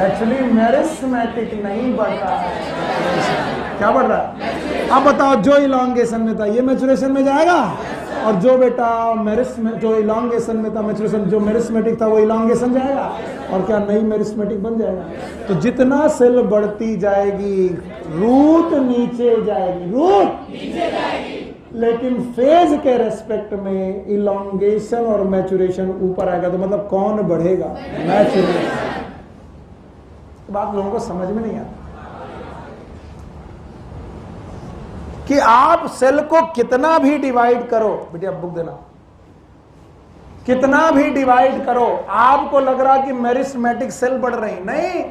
एक्चुअली मेरिस्मेटिक नहीं बढ़ रहा है। क्या बढ़ रहा है? अब बताओ, जो इलॉन्गेशन में था ये मैचुरेशन में जाएगा, और जो बेटा जो इलॉन्गेशन में था मैचुरेशन, जो मेरिस्मेटिक था वो इलॉन्गेशन जाएगा, और क्या नई मेरिस्मेटिक बन जाएगा। तो जितना सेल बढ़ती जाएगी रूट नीचे जाएगी, रूट नीचे जाएगी, लेकिन फेज के रेस्पेक्ट में इलॉन्गेशन और मैचुरेशन ऊपर आएगा। तो मतलब कौन बढ़ेगा? मैचुरेशन। बात लोगों को समझ में नहीं आता कि आप सेल को कितना भी डिवाइड करो, बेटी आप बुक देना, कितना भी डिवाइड करो, आपको लग रहा कि मेरिस्मेटिक सेल बढ़ रही, नहीं।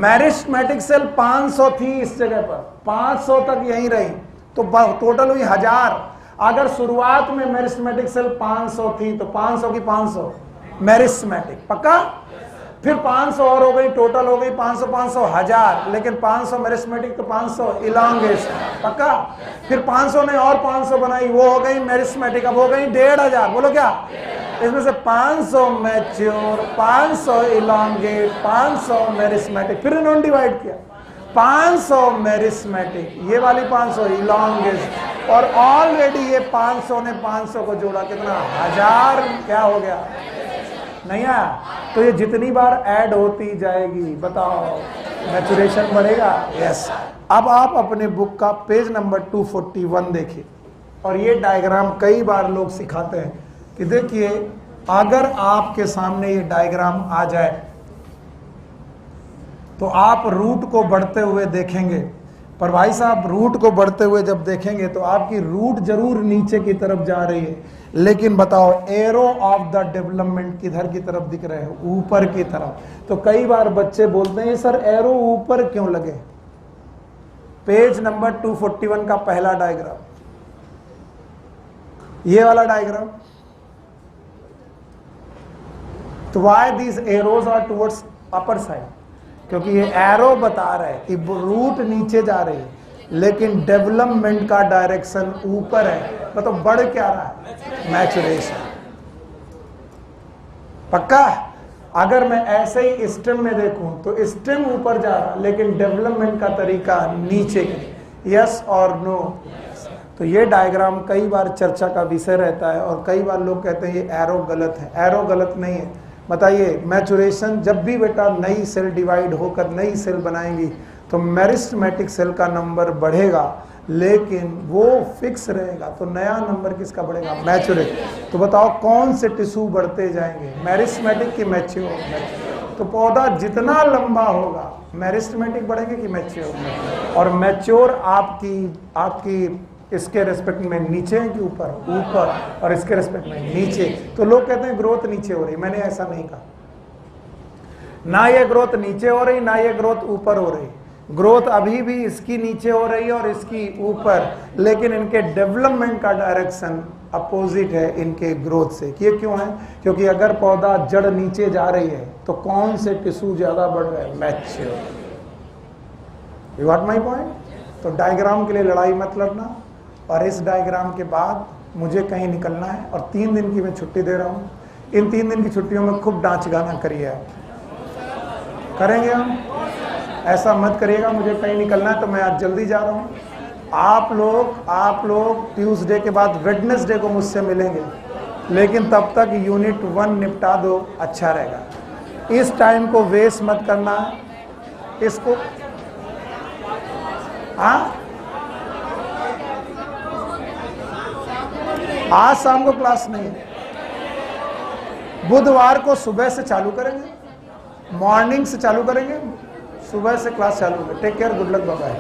मेरिस्मेटिक सेल 500 थी इस जगह पर, 500 तक यहीं रही, तो टोटल हुई 1000। अगर शुरुआत में मेरिस्मेटिक सेल 500 थी तो 500 की 500 मेरिस्मेटिक, पक्का? फिर 500 और हो गई, टोटल हो गई 500 500 1000, लेकिन 500 मेरिस्मेटिक तो 500 इलॉन्गेशन, पक्का? फिर 500 ने और 500 बनाई, वो हो गई मेरिस्मेटिक, अब हो गई 1500। बोलो क्या? इसमें से 500 मैच्योर, 500 इलॉन्गेट, 500 मेरिस्मेटिक, फिर इन्होंने डिवाइड किया, 500 मेरिस्मेटिक, ये वाली 500 इलॉन्गेशन, और ऑलरेडी ये 500 ने 500 को जोड़ा, कितना? 1000। क्या हो गया? नहीं आया? तो ये जितनी बार ऐड होती जाएगी, बताओ मैचुरेशन बढ़ेगा। यस। अब आप अपने बुक का पेज नंबर 241 देखिए, और ये डायग्राम कई बार लोग सिखाते हैं कि देखिए अगर आपके सामने ये डायग्राम आ जाए तो आप रूट को बढ़ते हुए देखेंगे, पर भाई साहब रूट को बढ़ते हुए जब देखेंगे तो आपकी रूट जरूर नीचे की तरफ जा रही है, लेकिन बताओ एरो ऑफ द डेवलपमेंट किधर की तरफ दिख रहे हैं? ऊपर की तरफ। तो कई बार बच्चे बोलते हैं सर एरो ऊपर क्यों लगे? पेज नंबर 241 का पहला डायग्राम, ये वाला डायग्राम। तो why these arrows are towards upper side? क्योंकि ये एरो बता रहे हैं कि रूट नीचे जा रही है, लेकिन डेवलपमेंट का डायरेक्शन ऊपर है। मतलब बढ़ क्या रहा है? मैचुरेशन, पक्का? अगर मैं ऐसे ही स्टेम में देखूं तो स्टेम ऊपर जा रहा, लेकिन डेवलपमेंट का तरीका नीचे की। यस और नो? तो ये डायग्राम कई बार चर्चा का विषय रहता है, और कई बार लोग कहते हैं ये एरो गलत है। एरो गलत नहीं है। बताइए, मैचुरेशन जब भी बेटा नई सेल डिवाइड होकर नई सेल बनाएंगी तो मेरिस्मेटिक सेल का नंबर बढ़ेगा, लेकिन वो फिक्स रहेगा। तो नया नंबर किसका बढ़ेगा? मैचुरेट। तो बताओ कौन से टिश्यू बढ़ते जाएंगे, मेरिस्मेटिक की मैच्योर? तो पौधा जितना लंबा होगा मेरिस्मेटिक बढ़ेंगे कि मैच्योर? और मैच्योर आपकी इसके रेस्पेक्ट में नीचे है कि ऊपर? ऊपर। और इसके रेस्पेक्ट में नीचे। तो लोग कहते हैं ग्रोथ नीचे हो रही, मैंने ऐसा नहीं कहा। ना ये ग्रोथ नीचे हो रही, ना ये ग्रोथ ऊपर हो रही। ग्रोथ अभी भी इसकी नीचे हो रही है और इसकी ऊपर, लेकिन इनके डेवलपमेंट का डायरेक्शन अपोजिट है इनके ग्रोथ से। ये क्यों है? क्योंकि अगर पौधा जड़ नीचे जा रही है तो कौन से टिश्यू ज्यादा बढ़ रहे हैं? Mature. You got my point? तो डायग्राम के लिए लड़ाई मत लड़ना, और इस डायग्राम के बाद मुझे कहीं निकलना है, और 3 दिन की मैं छुट्टी दे रहा हूँ। इन 3 दिन की छुट्टियों में खूब डांच गाना करिए। आप करेंगे? हम ऐसा मत करिएगा मुझे कहीं निकलना है तो मैं आज जल्दी जा रहा हूँ। आप लोग ट्यूसडे के बाद वेडनेसडे को मुझसे मिलेंगे, लेकिन तब तक यूनिट 1 निपटा दो, अच्छा रहेगा। इस टाइम को वेस्ट मत करना। इसको आज शाम को क्लास नहीं है, बुधवार को सुबह से चालू करेंगे, मॉर्निंग से चालू करेंगे, सुबह से क्लास चालू होगी। Take care, good luck, bye bye.